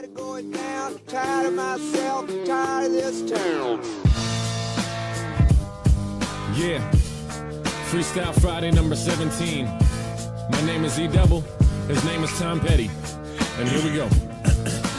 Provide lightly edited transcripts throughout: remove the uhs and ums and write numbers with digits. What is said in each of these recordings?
Tired of going down, tired of myself, tired of this town. Yeah, Freestyle Friday number 17. My name is E-Double, his name is Tom Petty, and here we go.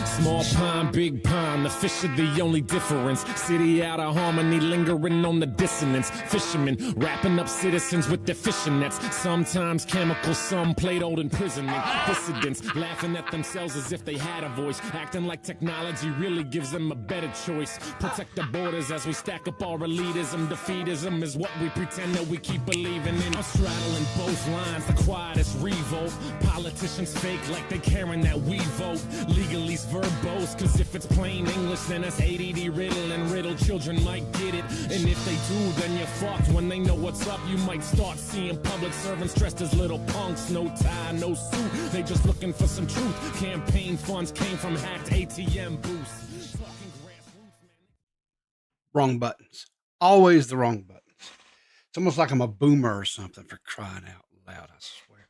Small pond, big pond, the fish are the only difference. City out of harmony, lingering on the dissonance. Fishermen wrapping up citizens with their fishing nets. Sometimes chemicals, some played old imprisonment. Dissidents laughing at themselves as if they had a voice. Acting like technology really gives them a better choice. Protect the borders as we stack up our elitism. Defeatism is what we pretend that we keep believing in. I'm straddling both lines, the quietest revolt. Politicians fake like they caring that we vote. Legalese verbose, cause if it's plain English, then that's ADD riddle, and riddle children might get it. And if they do, then you're fucked. When they know what's up, you might start seeing public servants dressed as little punks. No tie, no suit, they just looking for some truth. Campaign funds came from hacked ATM booths. Wrong buttons. Always the wrong buttons. It's almost like I'm a boomer or something, for crying out loud, I swear.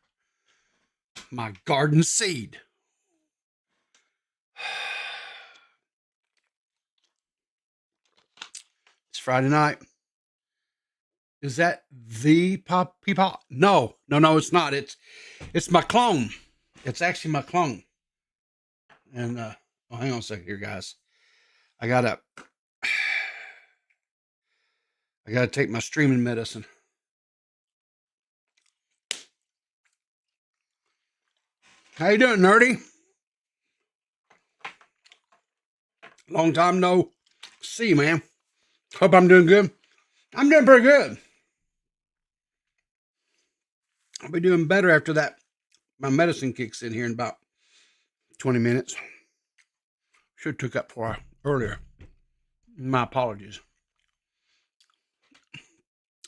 My garden seed. It's Friday night. Is that the Pop? No, it's not. It's my clone. It's actually my clone. And hang on a second here, guys. I gotta take my streaming medicine. How you doing, nerdy? Long time no see, man. Hope I'm doing good. I'm doing pretty good. I'll be doing better after that. My medicine kicks in here in about 20 minutes. Should have took up for earlier. My apologies.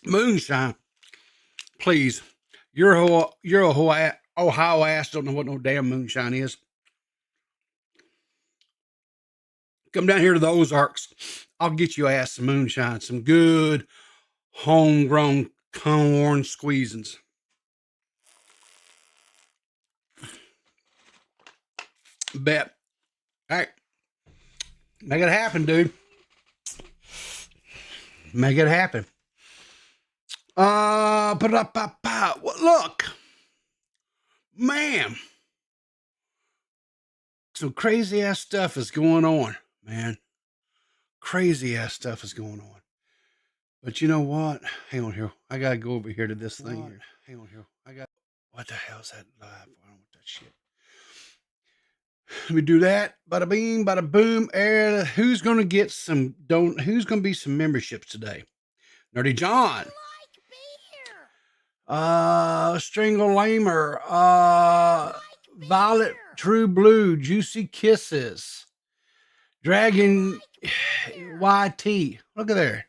Moonshine. Please. You're a Ohio ass. Don't know what no damn moonshine is. Come down here to the Ozarks. I'll get you ass some moonshine. Some good homegrown corn squeezins. Bet. All right. Make it happen, dude. Make it happen. Look. Man. Some crazy ass stuff is going on, man. Crazy ass stuff is going on. But you know what? Hang on here. I gotta go over here to this thing here. Hang on here. What the hell's that live? I don't want that shit. Let me do that. Bada bing, bada boom. Who's gonna get some? Who's gonna be some memberships today? Nerdy John. Strangle Lamer. Violet True Blue. Juicy Kisses. Dragon YT. Look at there.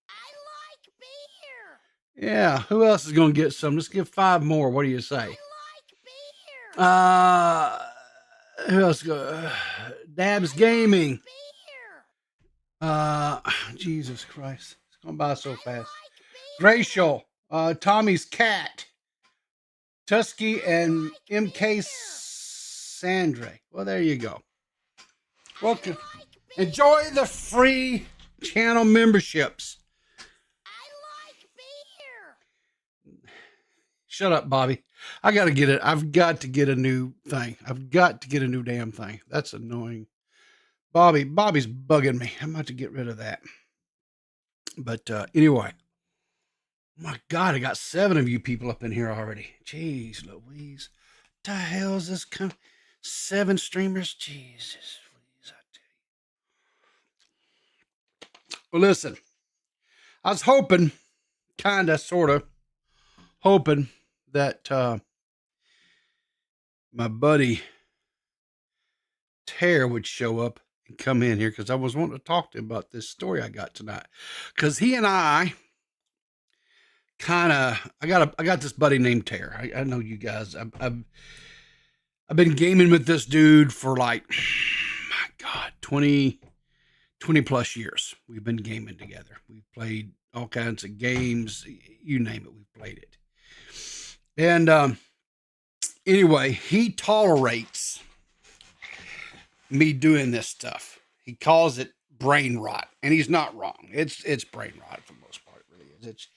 I like beer. Yeah. Who else is gonna get some? Let's give 5 more. What do you say? I like beer. Who else go? Dabs Gaming. Beer. Jesus Christ. It's going by so fast. Gracial. Tommy's Cat. Tusky and MK Sandre. Well, there you go. Welcome. Enjoy the free channel memberships. I like beer. Shut up, Bobby. I got to get it. I've got to get a new thing. I've got to get a new damn thing. That's annoying. Bobby's bugging me. I'm about to get rid of that. But anyway. My God, I got 7 of you people up in here already. Jeez Louise. What the hell is this? 7 streamers? Jesus Louise, I tell you. Well, listen. I was hoping, sort of, hoping that my buddy Tare would show up and come in here, because I was wanting to talk to him about this story I got tonight. Because he and I I got this buddy named Tare. I know you guys. I've been gaming with this dude for like, my God, 20 plus years. We've been gaming together. We've played all kinds of games. You name it, we've played it. And anyway, he tolerates me doing this stuff. He calls it brain rot, and he's not wrong. It's brain rot for the most part. It really is.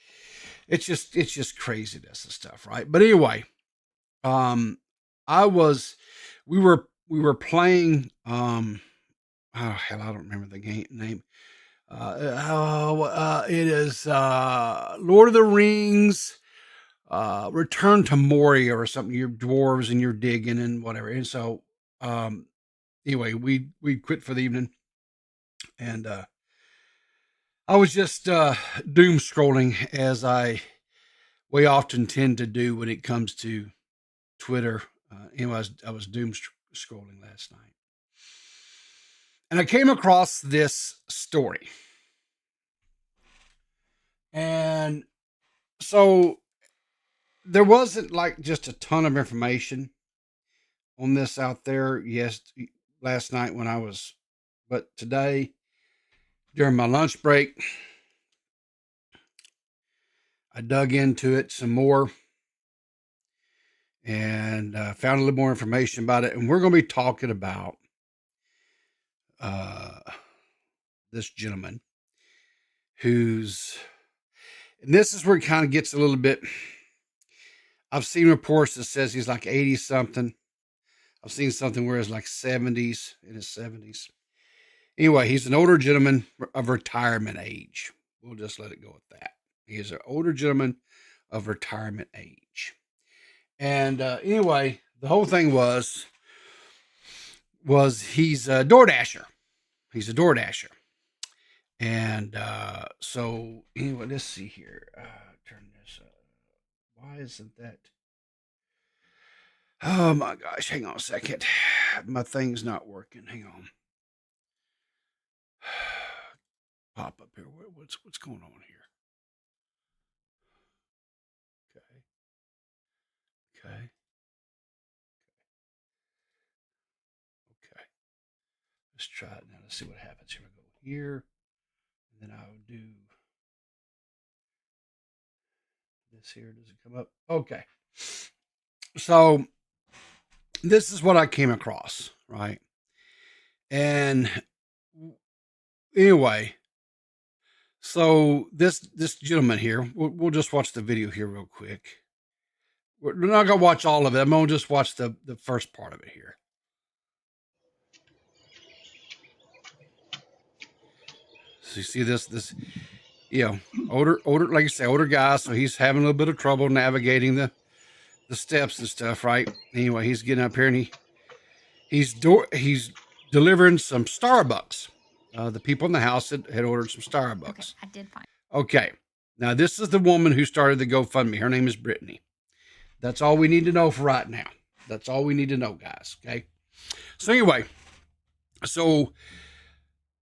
It's just craziness and stuff, right? But anyway, we were playing. Oh hell, I don't remember the game name. It is Lord of the Rings. Return to Moria or something. You're dwarves and you're digging and whatever. And so, anyway, we quit for the evening, and I was just doom scrolling, as I way often tend to do when it comes to Twitter. Anyway, I was doom scrolling last night, and I came across this story, and so there wasn't like just a ton of information on this out there. Yes, last night but today during my lunch break, I dug into it some more and found a little more information about it. And we're going to be talking about this gentleman and this is where it kind of gets a little bit. I've seen reports that says he's like 80 something. I've seen something where it's like 70s, in his 70s. Anyway, he's an older gentleman of retirement age. We'll just let it go at that. He is an older gentleman of retirement age. And anyway, the whole thing was he's a DoorDasher. He's a DoorDasher. And so anyway, let's see here. Turn this up. Why isn't that? Oh my gosh, hang on a second. My thing's not working. Hang on. Pop up here. What's going on here? Okay. Let's try it now. Let's see what happens. Here we go here. And then I'll do this here. Does it come up? Okay. So this is what I came across, right? And anyway, so this gentleman here, we'll just watch the video here real quick. We're not gonna watch all of it. I'm gonna just watch the first part of it here. So you see this, older, like I say, older guy. So he's having a little bit of trouble navigating the steps and stuff, right? Anyway, he's getting up here and he's delivering some Starbucks. The people in the house had ordered some Starbucks. Okay, I did find. Okay, now this is the woman who started the GoFundMe. Her name is Brittany. That's all we need to know for right now. That's all we need to know, guys. Okay. So anyway,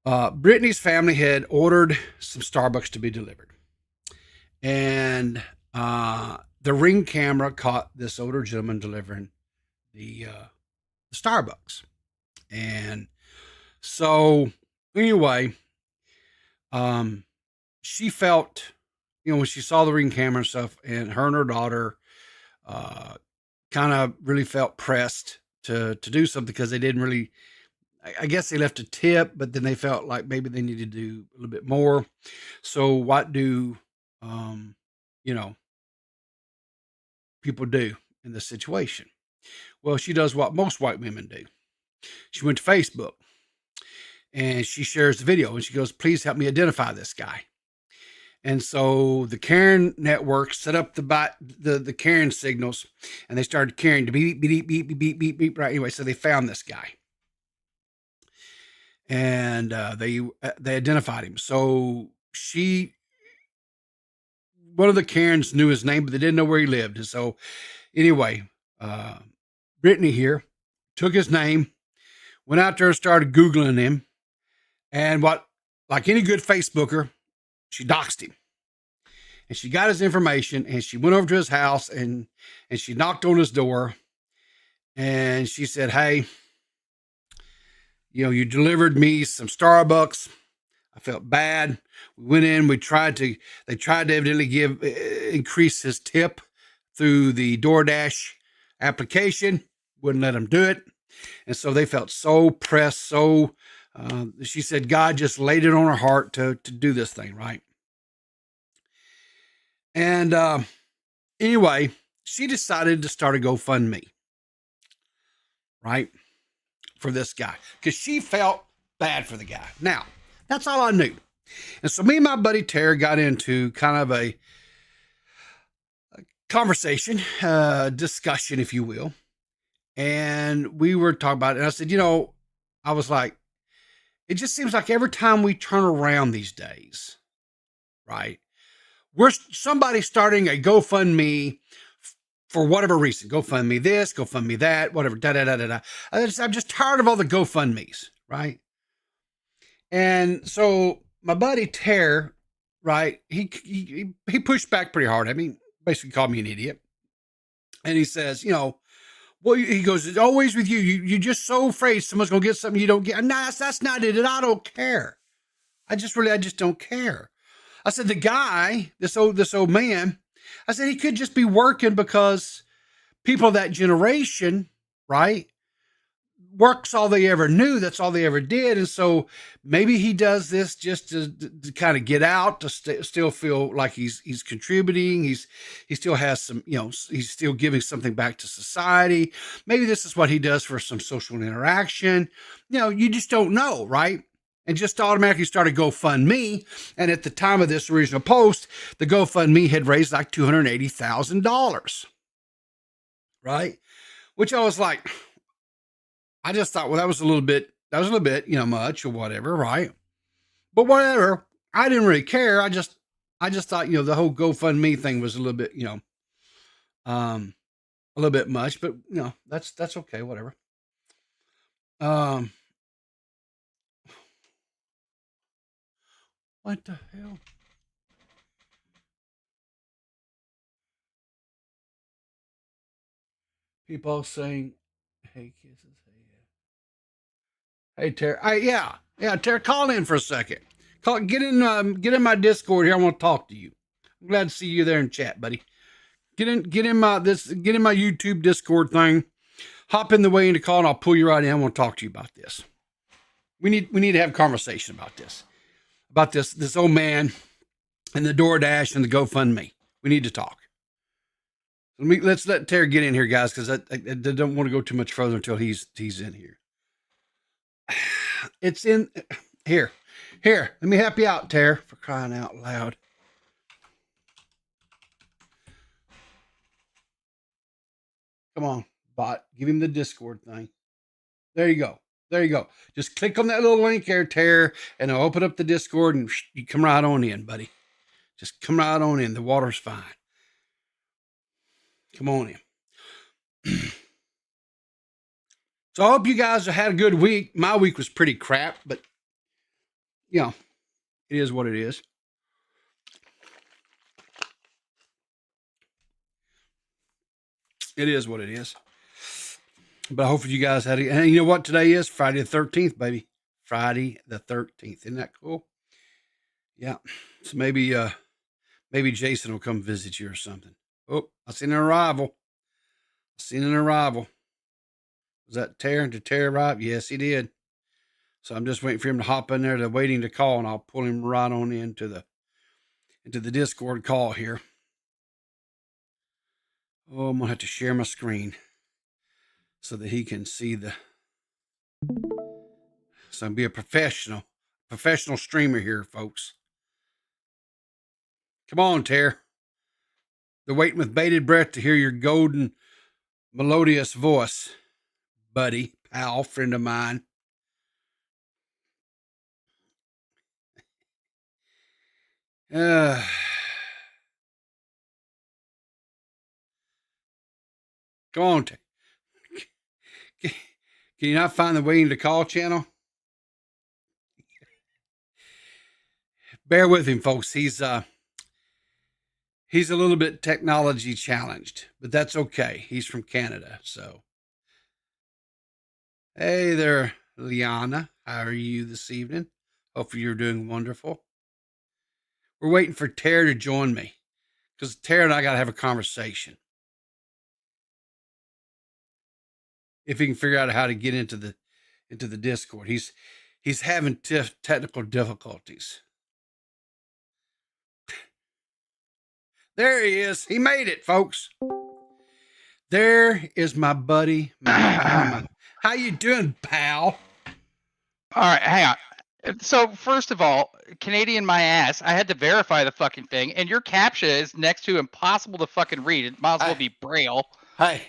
Brittany's family had ordered some Starbucks to be delivered, and the Ring camera caught this older gentleman delivering the Starbucks. And so anyway, she felt, when she saw the Ring camera and stuff, and her daughter kind of really felt pressed to do something, because they didn't really, I guess they left a tip, but then they felt like maybe they needed to do a little bit more. So what do, people do in this situation? Well, she does what most white women do. She went to Facebook and she shares the video and she goes, "Please help me identify this guy." And so the Karen network set up the Karen signals, and they started carrying to beep, beep, beep, beep, beep, beep, beep. Right. Anyway, so they found this guy, and they identified him. So one of the Karens knew his name, but they didn't know where he lived. And so anyway, Brittany here took his name, went out there and started Googling him. And like any good Facebooker, she doxed him. And she got his information, and she went over to his house and she knocked on his door. And she said, "Hey, you delivered me some Starbucks. I felt bad. We went in, they tried to evidently increase his tip through the DoorDash application. Wouldn't let him do it. And so they felt so pressed. So she said, God just laid it on her heart to do this thing. Right. And anyway, she decided to start a GoFundMe. Right. For this guy. Because she felt bad for the guy. Now, that's all I knew. And so me and my buddy Terry got into kind of a conversation, discussion, if you will. And we were talking about it. And I said, I was like, it just seems like every time we turn around these days, right, we're somebody starting a GoFundMe for whatever reason. GoFundMe this, GoFundMe that, whatever, da-da-da-da-da. I'm just tired of all the GoFundMes, right? And so my buddy Ter, right, he pushed back pretty hard. I mean, basically called me an idiot. And he says, well, he goes, it's always with you. You're just so afraid someone's going to get something you don't get. No, that's not it. And I don't care. I just don't care. I said, the guy, this old man, I said, he could just be working because people of that generation, right, work's all they ever knew. That's all they ever did. And so maybe he does this just to kind of get out, to still feel like he's contributing. He still has some, he's still giving something back to society. Maybe this is what he does for some social interaction. You just don't know, right? And just automatically started GoFundMe. And at the time of this original post, the GoFundMe had raised like $280,000, right? Which I was like, I just thought, well, that was a little bit, much or whatever, right? But whatever, I didn't really care. I just thought, the whole GoFundMe thing was a little bit, a little bit much, but that's okay, whatever. What the hell? People saying, hey, kisses. Hey, Terry. Yeah, Terry, call in for a second. Get in my Discord here. I want to talk to you. I'm glad to see you there in chat, buddy. Get in my YouTube Discord thing. Hop in the way into call, and I'll pull you right in. I want to talk to you about this. We need to have a conversation about this old man and the DoorDash and the GoFundMe. We need to talk. Let's let Terry get in here, guys, because I don't want to go too much further until he's in here. It's in here. Let me help you out, Terry, for crying out loud. Come on, bot. Give him the Discord thing. There you go. Just click on that little link there, Terry, and I'll open up the Discord, and you come right on in, buddy. Just come right on in. The water's fine. Come on in. So I hope you guys have had a good week. My week was pretty crap, but it is what it is. It is what it is. But hopefully you guys had it. And you know what today is? Friday the 13th, baby. Friday the 13th. Isn't that cool? Yeah. So maybe Jason will come visit you or something. Oh, I seen an arrival. Was that Terry? Did Terry arrive? Yes, he did. So I'm just waiting for him to hop in there, waiting to call, and I'll pull him right on into the Discord call here. Oh, I'm gonna have to share my screen so that he can see so I'm be a professional streamer here, folks. Come on, Terry. They're waiting with bated breath to hear your golden, melodious voice, buddy, pal, friend of mine. Come on, can you not find the waiting to call channel? Bear with him, folks. He's a little bit technology challenged, but that's okay. He's from Canada, so. Hey there, Liana. How are you this evening? Hopefully you're doing wonderful. We're waiting for Terry to join me because Terry and I got to have a conversation. if he can figure out how to get into the Discord. He's having technical difficulties. There he is. He made it, folks. There is my buddy. How you doing, pal? All right, hang on. So first of all, Canadian my ass, I had to verify the fucking thing, and your captcha is next to impossible to fucking read. It might as well be Braille. Hey.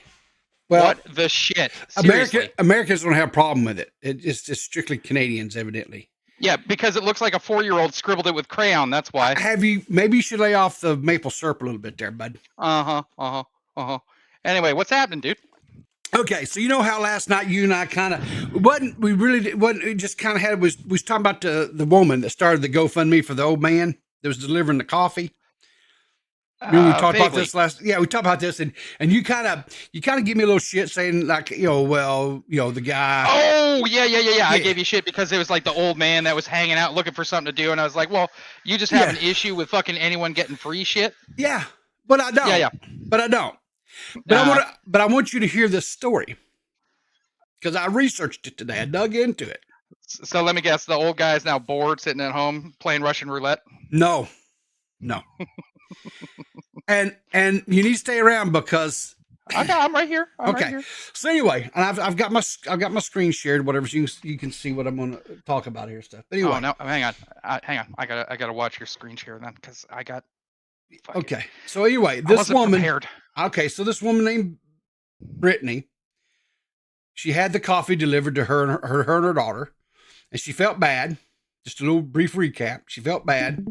Well, what the shit? Seriously. Americans don't have a problem with it. It's just strictly Canadians, evidently. Yeah, because it looks like a 4-year-old scribbled it with crayon. That's why. Maybe you should lay off the maple syrup a little bit there, bud. Anyway, what's happening, dude? Okay, so you know how last night you and I we just kind of had, we was talking about the woman that started the GoFundMe for the old man that was delivering the coffee. We talked about this we talked about this, and you kind of give me a little shit saying like, the guy. Oh yeah. I gave you shit because it was like the old man that was hanging out looking for something to do, and I was like, well, you just have an issue with fucking anyone getting free shit. Yeah, but I don't. Yeah. But I don't. But I want you to hear this story because I researched it today. I dug into it. So let me guess, the old guy is now bored, sitting at home playing Russian roulette. No. and you need to stay around because I'm right here. Okay. Right here. So anyway, and I've got my screen shared, whatever, so you can see what I'm going to talk about here stuff. But anyway, oh no, hang on. I gotta watch your screen share then because I got. Okay. So anyway, this woman. Prepared. Okay, so this woman named Brittany, she had the coffee delivered to her and her daughter, and she felt bad. Just a little brief recap. She felt bad.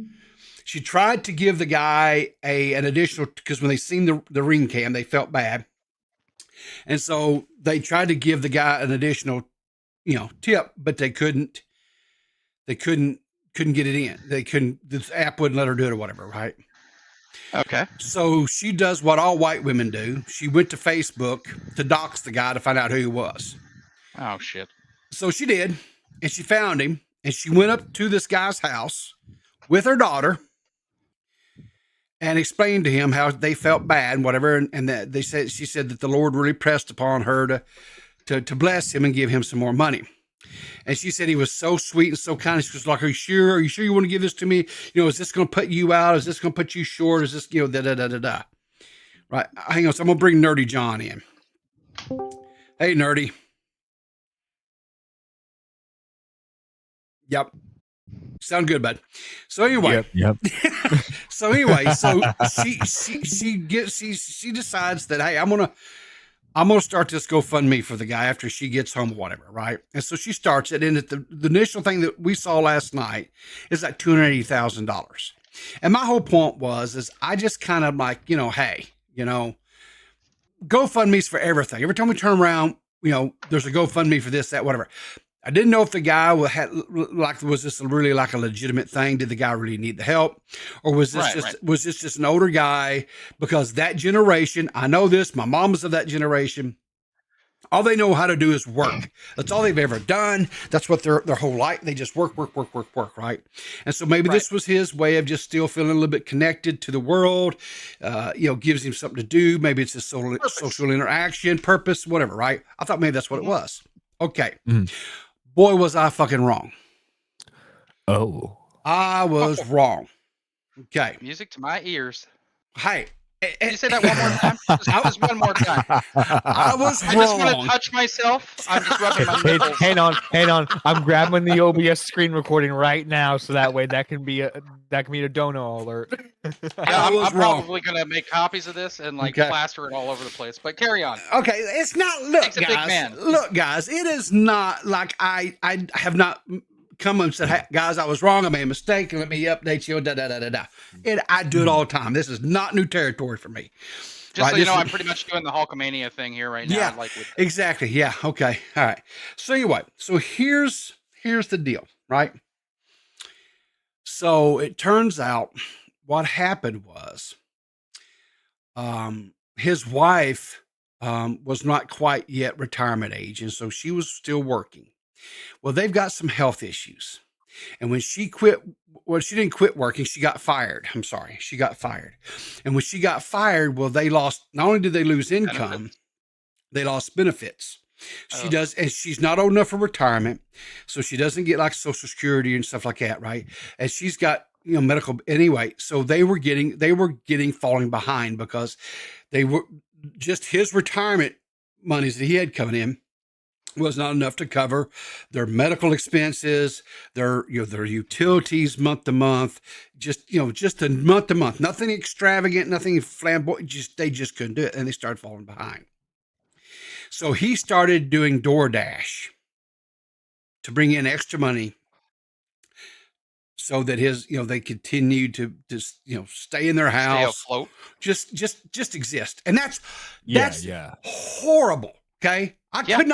She tried to give the guy an additional, because when they seen the ring cam, they felt bad. And so they tried to give the guy an additional, tip, but they couldn't get it in. The app wouldn't let her do it or whatever, right? Okay. So she does what all white women do. She went to Facebook to dox the guy to find out who he was. Oh, shit. So she did, and she found him, and she went up to this guy's house with her daughter and explained to him how they felt bad and whatever, and that she said that the Lord really pressed upon her to bless him and give him some more money. And she said he was so sweet and so kind. She was like, Are you sure you want to give this to me? Is this going to put you out? Is this going to put you short? Is this, da. Right. Hang on. So I'm going to bring Nerdy John in. Hey, Nerdy. Yep. Sound good, bud. So anyway. Yep. So anyway, so she decides that, hey, I'm gonna start this GoFundMe for the guy after she gets home or whatever, right? And so she starts it, and the initial thing that we saw last night is like $280,000. And my whole point is I just kind of like, hey, GoFundMe's for everything. Every time we turn around, there's a GoFundMe for this, that, whatever. I didn't know if the guy was this really like a legitimate thing? Did the guy really need the help? Or was this just an older guy? Because that generation, I know this, my mom was of that generation. All they know how to do is work. That's all they've ever done. That's what their whole life, they just work, right? And so maybe this was his way of just still feeling a little bit connected to the world, gives him something to do. Maybe it's his social interaction, purpose, whatever, right? I thought maybe that's what it was. Okay. Boy, was I fucking wrong. Oh. I was wrong. Okay. Music to my ears. Hey. Can you say that one more time? Just one more time. I was wrong. I just want to touch myself. I'm just rubbing my nipples. Hang on. I'm grabbing the OBS screen recording right now, so that way that can be a dono alert. I'm probably gonna make copies of this and plaster it all over the place. But carry on. Okay, it's not. Look, guys. It is not like I have not come and said, hey, guys, I was wrong. I made a mistake. Let me update you. I do it all the time. This is not new territory for me. Just so you know, I'm pretty much doing the Hulkamania thing here right now. Yeah, exactly. Yeah. Okay. All right. So anyway, here's the deal, right? So it turns out what happened was, his wife was not quite yet retirement age, and so she was still working. Well, they've got some health issues. And when she quit, she didn't quit working. She got fired. I'm sorry. She got fired. And when she got fired, well, not only did they lose income, they lost benefits. She does, and she's not old enough for retirement, so she doesn't get like Social Security and stuff like that, right? And she's got medical anyway. So they were getting falling behind because they were just his retirement monies that he had coming in was not enough to cover their medical expenses, their utilities month to month, just a month to month, nothing extravagant, nothing flamboyant. They just couldn't do it, and they started falling behind. So he started doing DoorDash to bring in extra money, so that they continue to just stay in their house, stay afloat, just exist, and that's horrible. Okay. I could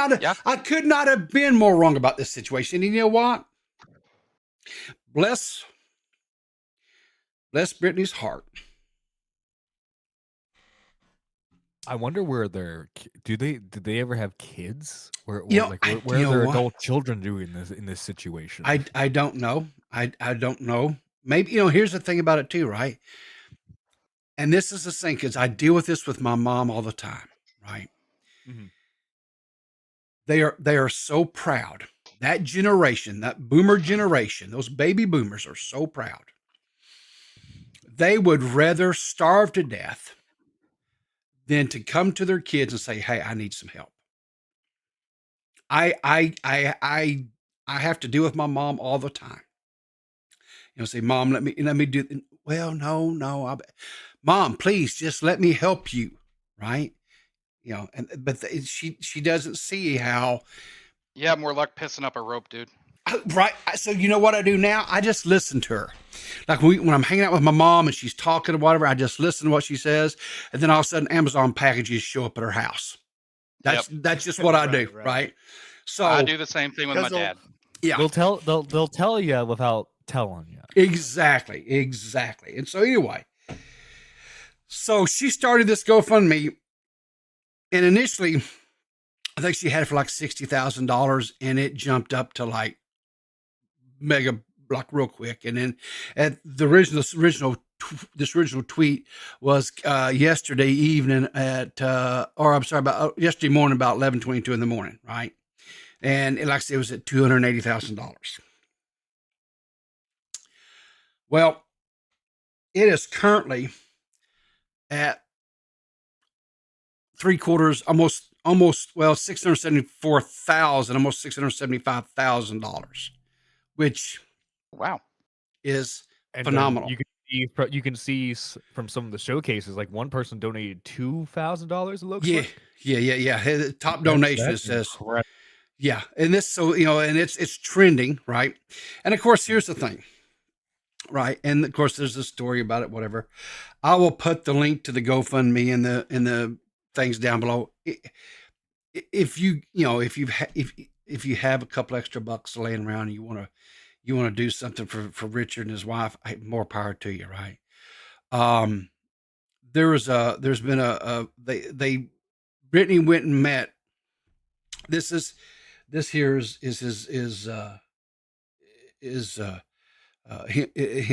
not have been more wrong about this situation. And you know what? Bless Brittany's heart. I wonder where did they ever have kids? Where are their adult children doing this in this situation? I don't know. I don't know. Maybe, here's the thing about it too, right? And this is the thing, because I deal with this with my mom all the time, right? Mm-hmm. They are so proud. That generation, that boomer generation, those baby boomers are so proud. They would rather starve to death than to come to their kids and say, "Hey, I need some help." I have to deal with my mom all the time. Say, "Mom, let me do." Well, no, Mom, please just let me help you, right? But she doesn't see how. Yeah, more like pissing up a rope, dude. Right. So you know what I do now? I just listen to her. Like when I'm hanging out with my mom and she's talking or whatever, I just listen to what she says, and then all of a sudden Amazon packages show up at her house. That's just what I do, right? So I do the same thing with my dad. Yeah, they'll tell you without telling you. Exactly. And so anyway, so she started this GoFundMe. And initially, I think she had it for like $60,000, and it jumped up to like mega, like real quick. And then at the original tweet was yesterday evening yesterday morning about 11:22 in the morning, right? And like I said, it was at $280,000. Well, it is currently at almost $674,000, almost $675,000, which is phenomenal. You can see from some of the showcases, like one person donated $2,000. It looks like. Yeah. Top donation, it says. Incredible. Yeah, and this, so and it's trending, right? And of course, here's the thing, right? And of course, there's a story about it. Whatever, I will put the link to the GoFundMe in the things down below. If you have a couple extra bucks laying around and you want to do something for Richard and his wife, more power to you, right? Brittany went and met. This here is him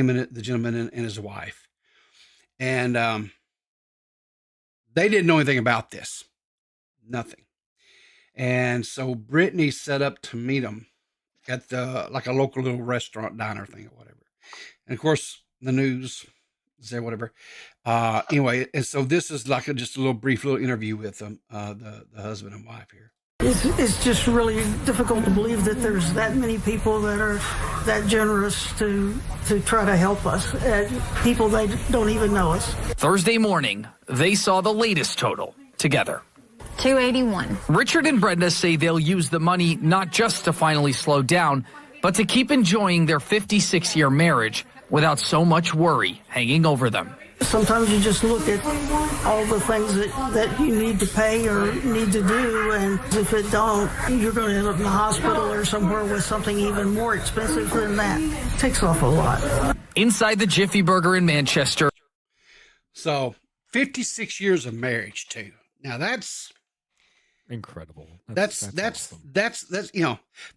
and the gentleman and his wife, and they didn't know anything about this, nothing. And so Brittany set up to meet him at like a local little restaurant diner thing or whatever. And of course, the news say whatever. Anyway, and so this is like just a little brief little interview with them, the husband and wife here. It's just really difficult to believe that there's that many people that are that generous to try to help us. People, they don't even know us. Thursday morning, they saw the latest total together. $281. Richard and Brenda say they'll use the money not just to finally slow down, but to keep enjoying their 56-year marriage without so much worry hanging over them. Sometimes you just look at all the things that you need to pay or need to do, and if it don't, you're going to end up in the hospital or somewhere with something even more expensive than that. It takes off a lot. Inside the Jiffy Burger in Manchester. So, 56 years of marriage, too. Now, that's incredible. That's awesome. That's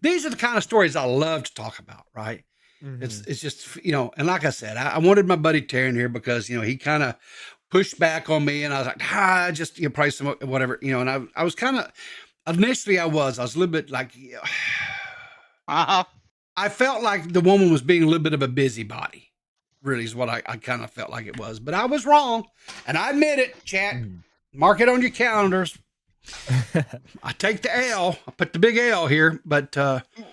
these are the kind of stories I love to talk about, right? Mm-hmm. It's just, and like I said, I wanted my buddy Terry in here because, he kind of pushed back on me, and I was like, just, probably some, whatever, and I was kind of, Initially, I was a little bit like, Uh-huh. I felt like the woman was being a little bit of a busybody. Really is what I kind of felt like it was, but I was wrong, and I admit it. Chat, mark it on your calendars. I take the L. I put the big L here, but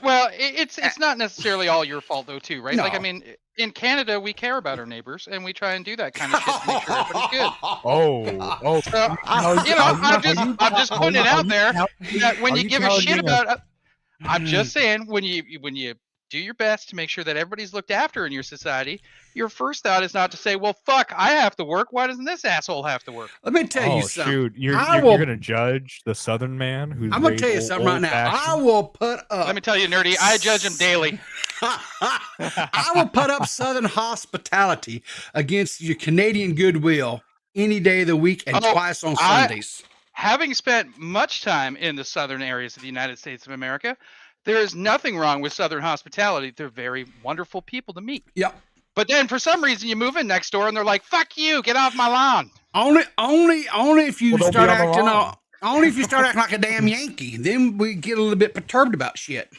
well, it's not necessarily all your fault though, too, right? No. Like, I mean, in Canada, we care about our neighbors, and we try and do that kind of shit to make sure everybody's good. So, I'm just putting it out there that when you give a shit about, I'm just saying when you do your best to make sure that everybody's looked after in your society, your first thought is not to say, well, fuck, I have to work. Why doesn't this asshole have to work? Let me tell you something. Shoot, you're going to judge the Southern man who's I'm going to tell you something right now. I will put up. Let me tell you, nerdy, I judge him daily. I will put up Southern hospitality against your Canadian goodwill any day of the week and twice on Sundays. Having spent much time in the southern areas of the United States of America, there is nothing wrong with Southern hospitality. They're very wonderful people to meet. Yep. But then for some reason you move in next door and they're like, "Fuck you, get off my lawn." Only if you start acting like a damn Yankee. Then we get a little bit perturbed about shit.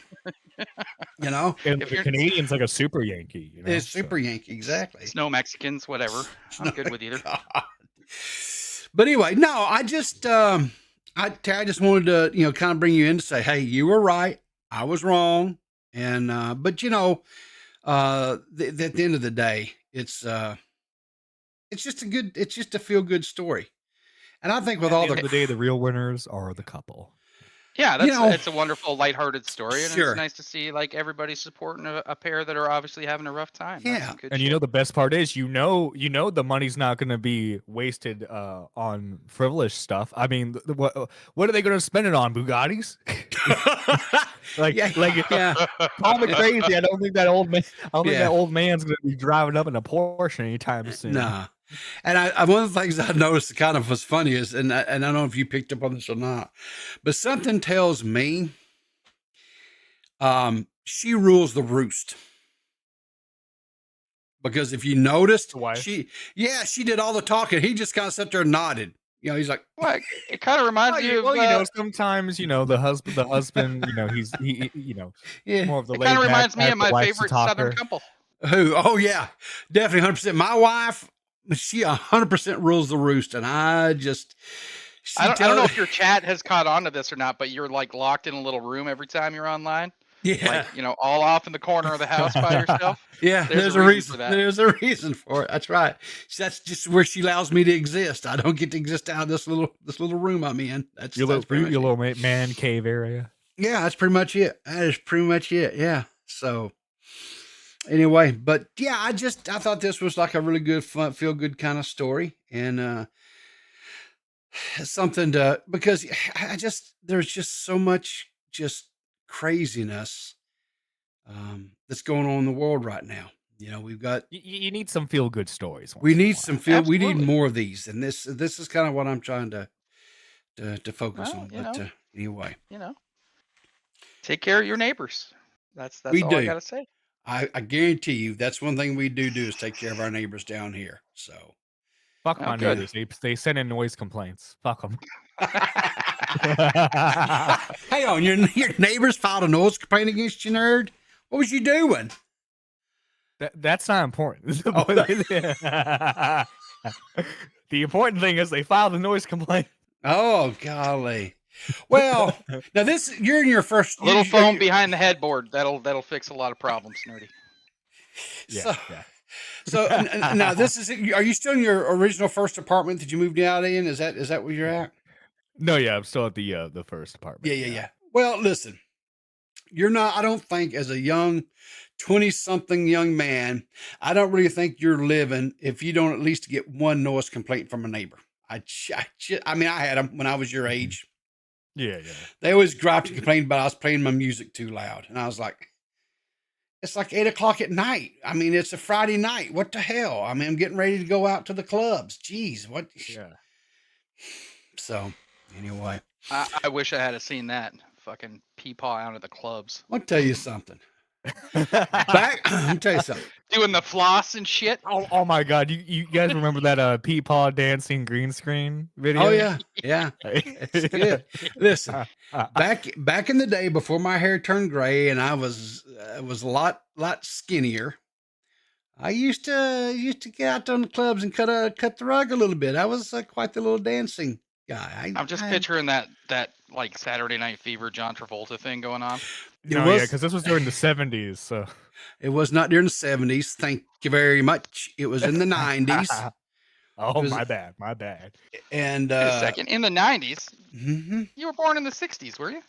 You know, and the Canadian's like a super Yankee. You know? It's super Yankee, exactly. Snow Mexicans, whatever. I'm good with either. God. But anyway, no, I just wanted to kind of bring you in to say, hey, you were right. I was wrong. And, but at the end of the day, it's just a feel good story. And I think with all the end of the day, the real winners are the couple. Yeah, it's a wonderful, lighthearted story, and it's nice to see like everybody supporting a pair that are obviously having a rough time. Yeah, and the best part is the money's not going to be wasted on frivolous stuff. I mean, what are they going to spend it on? Bugattis? Call me crazy. I don't think that old man. That old man's going to be driving up in a Porsche anytime soon. Nah. And one of the things I noticed kind of was funny is, and I don't know if you picked up on this or not, but something tells me she rules the roost. Because if you noticed, she did all the talking. He just kind of sat there and nodded. He's like, well, it kind of reminds me of, sometimes, the husband, he's more of the it kind of reminds me of my favorite Southern couple. Who? Oh yeah, definitely 100%. My wife, she 100% rules the roost, and I don't know if your chat has caught on to this or not, but you're like locked in a little room every time you're online. Yeah, like, all off in the corner of the house by yourself. Yeah, there's a reason for that. There's a reason for it. That's right. That's just where she allows me to exist. I don't get to exist out of this little room I'm in. That's your little man cave area. Yeah, that's pretty much it. That is pretty much it. Yeah. So anyway, but yeah, I thought this was like a really good, fun, feel good kind of story, and something because there's just so much craziness that's going on in the world right now. We've got you need some feel good stories. We need we need more of these, and this is kind of what I'm trying to focus on. But anyway, take care of your neighbors. That's all I gotta say. I guarantee you that's one thing we do is take care of our neighbors down here. So fuck my neighbors. They send in noise complaints. Fuck them. Hey, on your neighbors filed a noise complaint against you, nerd. What was you doing? That's not important. The important thing is they filed a noise complaint. Oh golly. Well, now you're in your first little phone behind the headboard. That'll fix a lot of problems, nerdy. Yeah. So now this is. Are you still in your original first apartment that you moved out in? Is that where you're at? No, yeah, I'm still at the first apartment. Yeah. Well, listen, you're not. I don't think as a young 20-something young man, I don't really think you're living if you don't at least get one noise complaint from a neighbor. I mean, I had them when I was your age. Yeah. They always griped and complained about I was playing my music too loud, and I was like, it's like 8:00 at night. I mean, it's a Friday night. What the hell? I mean, I'm getting ready to go out to the clubs. Jeez, what? Yeah. So, anyway. I wish I had seen that fucking peepaw out of the clubs. I'll tell you something. Back, let me tell you something. Doing the floss and shit. Oh my God! You guys remember that Pete Paul dancing green screen video? Oh yeah, yeah, it's good. Listen, back in the day before my hair turned gray and I was a lot skinnier. I used to get out on the clubs and cut the rug a little bit. I was quite the little dancing guy. I'm just picturing that like Saturday Night Fever John Travolta thing going on. No, yeah, because this was during the 70s. So it was not during the 70s. Thank you very much. It was in the 90s. Oh, my bad. And Wait a second, in the 90s, mhm, you were born in the 60s, were you?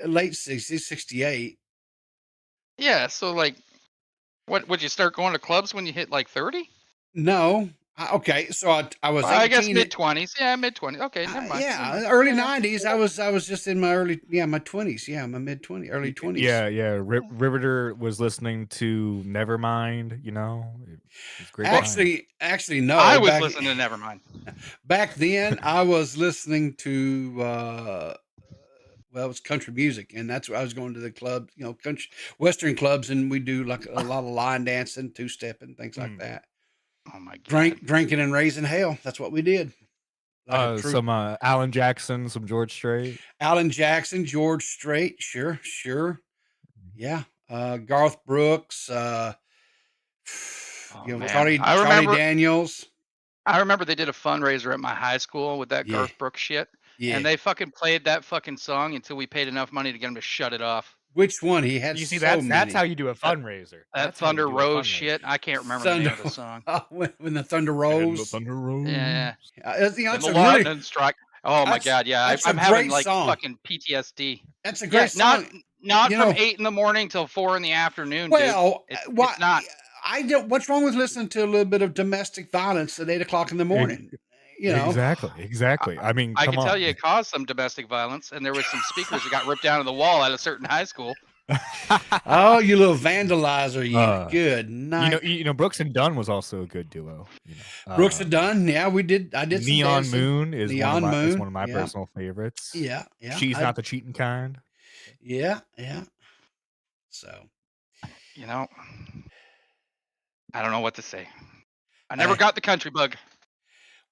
late 60s, 68. Yeah. So like, what would you start going to clubs when you hit like 30? No. Okay, so I was Well, I guess 18 mid 20s. Yeah, mid 20s. Okay, never mind. yeah, early 90s. I was just in my my 20s. Yeah, my mid 20s, early 20s. Yeah. Riverter was listening to Nevermind. You know, it's great. Actually, no. I was listening to Nevermind. Back then, I was listening to well, it was country music, and that's where I was going to the clubs, country western clubs, and we do like a lot of line dancing, two-step, and things like that. Oh my God. Drinking and raising hell. That's what we did. Some Alan Jackson, some George Strait. Alan Jackson, George Strait, sure. Yeah. Garth Brooks, Charlie Daniels. I remember they did a fundraiser at my high school with that Garth Brooks shit. Yeah. And they fucking played that fucking song until we paid enough money to get him to shut it off. Which one? He had. You see, that's how you do a fundraiser. That Thunder Rose shit. I can't remember the name of the song. When the Thunder Rose. The Thunder Rose. Yeah. It's a a really. Lightning strike. Oh my God! Yeah, I'm having like fucking PTSD. That's a great song. Not from 8 in the morning till 4 in the afternoon. Well, dude. It's not. I don't. What's wrong with listening to a little bit of domestic violence at 8 o'clock in the morning? Exactly. I mean, I can tell you it caused some domestic violence, and there was some speakers that got ripped down to the wall at a certain high school. Oh, you little vandalizer! You good night. You know, Brooks and Dunn was also a good duo. Brooks and Dunn, yeah, we did. I did. Neon Moon is Neon one Moon, of my personal favorites. Yeah. She's not the cheating kind. Yeah. So, I don't know what to say. I never got the country bug.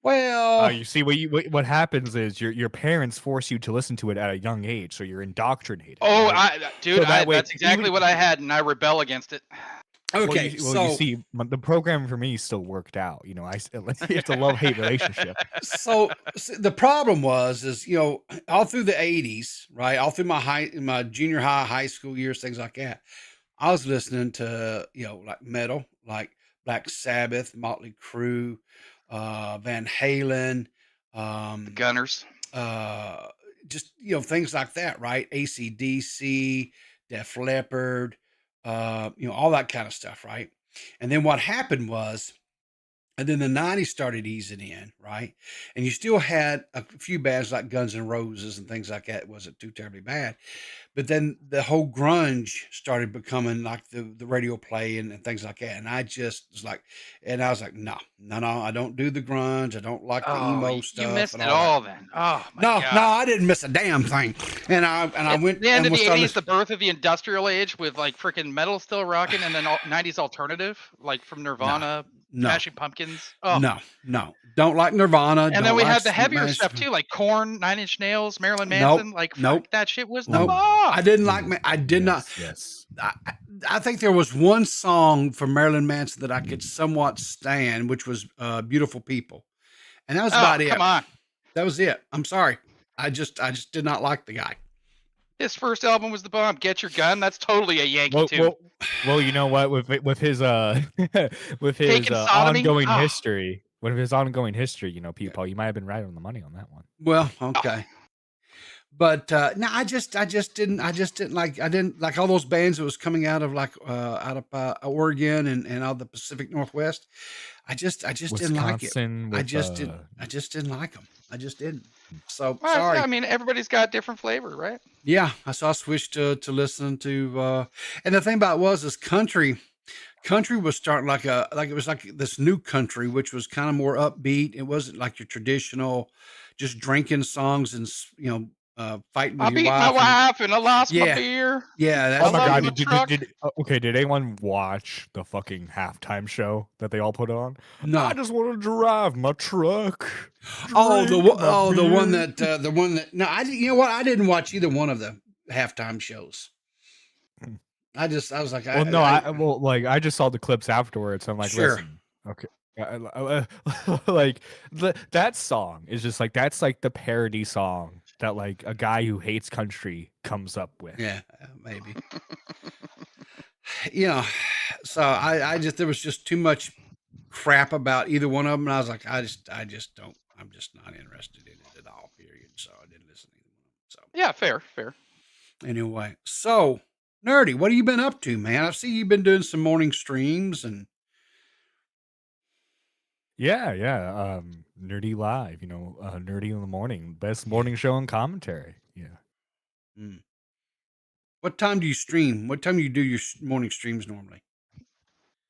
Well, you see, what happens is your parents force you to listen to it at a young age, so you're indoctrinated. Oh, right? That's exactly what I had, and I rebel against it. Okay, well, you see, the program for me still worked out. It's a love-hate relationship. So the problem is all through the 80s, right? All through my junior high school years, things like that. I was listening to like metal, like Black Sabbath, Motley Crue, Van Halen, the Gunners, just things like that, right? AC/DC, Def Leppard, all that kind of stuff, right? And then what happened was, and then the 90s started easing in, right? And you still had a few bands like Guns N' Roses and things like that. It wasn't too terribly bad. But then the whole grunge started becoming like the radio play and things like that. And I just was like, no, I don't do the grunge. I don't like the emo stuff. You missed it all then. Oh my God. No, I didn't miss a damn thing. And I went at the end of the 80s, the birth of the industrial age with like freaking metal still rocking, and then 90s alternative, like from Nirvana. Smashing Pumpkins. Oh. No. Don't like Nirvana. And then we had the heavier stuff too, like Korn, 9 Inch Nails, Marilyn Manson. That shit was the bomb. I didn't like. I did not. Yes. I think there was one song from Marilyn Manson that I could somewhat stand, which was "Beautiful People," and that was about it. Come on, that was it. I'm sorry. I just did not like the guy. His first album was the bomb. Get Your Gun. That's totally a Yankee too. Well, you know what? With his ongoing history, people, you might have been right on the money on that one. Well, okay. But no, I just didn't like all those bands that was coming out of Oregon and out of the Pacific Northwest. I just didn't like it. I just didn't like them. I just didn't. So sorry. I mean, everybody's got different flavor, right? Yeah, I switched to listen to, and the thing about it was country was starting it was like this new country, which was kind of more upbeat. It wasn't like your traditional, just drinking songs and fighting with I your beat my wife and I lost my beer. Yeah, that's oh my love god! my truck. Okay, did anyone watch the fucking halftime show that they all put on? No. I just want to drive my truck. The one beer. that no, you know what? I didn't watch either one of the halftime shows. I was like, well, no, I just saw the clips afterwards. So I'm like, sure. listen, okay. Like that song is just like that's like the parody song that like a guy who hates country comes up with. Yeah, maybe. You know, so I just there was just too much crap about either one of them, and I was like, I just don't. I'm just not interested in it at all. Period. So I didn't listen to either one of them. So yeah, fair. Anyway, so Nerdy, what have you been up to, man? I see you've been doing some morning streams and. Yeah. Nerdy Live, Nerdy in the Morning, best morning show and commentary. Yeah. What time do you stream? What time do you do your morning streams normally?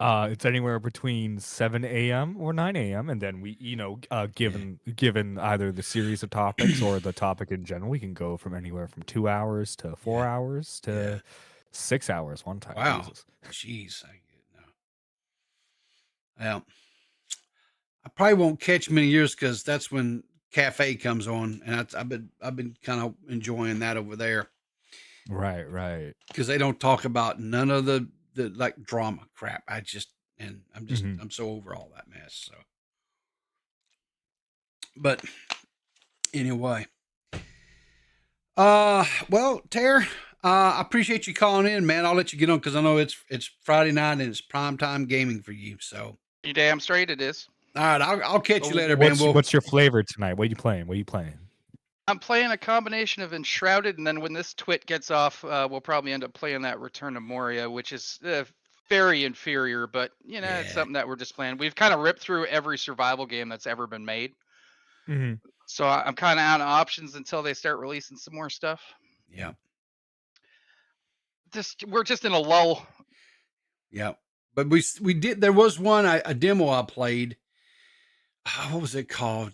It's anywhere between 7 a.m. or 9 a.m. And then we, given either the series of topics or the topic in general, we can go from anywhere from 2 hours to 4 hours to 6 hours one time. Wow. Jesus. Jeez. Well, I probably won't catch many years because that's when Cafe comes on, and I've been kind of enjoying that over there. Right. Because they don't talk about none of the like drama crap. I'm so over all that mess. So, but anyway, well, Tara, I appreciate you calling in, man. I'll let you get on because I know it's Friday night and it's prime time gaming for you. So you damn straight it is. All right, I'll catch you later, man. What's your flavor tonight? What are you playing? I'm playing a combination of Enshrouded, and then when this twit gets off, we'll probably end up playing that Return to Moria, which is very inferior, but it's something that we're just playing. We've kind of ripped through every survival game that's ever been made. Mm-hmm. So I'm kind of out of options until they start releasing some more stuff. Yeah. We're just in a lull. Yeah. But we did, there was a demo I played. What was it called?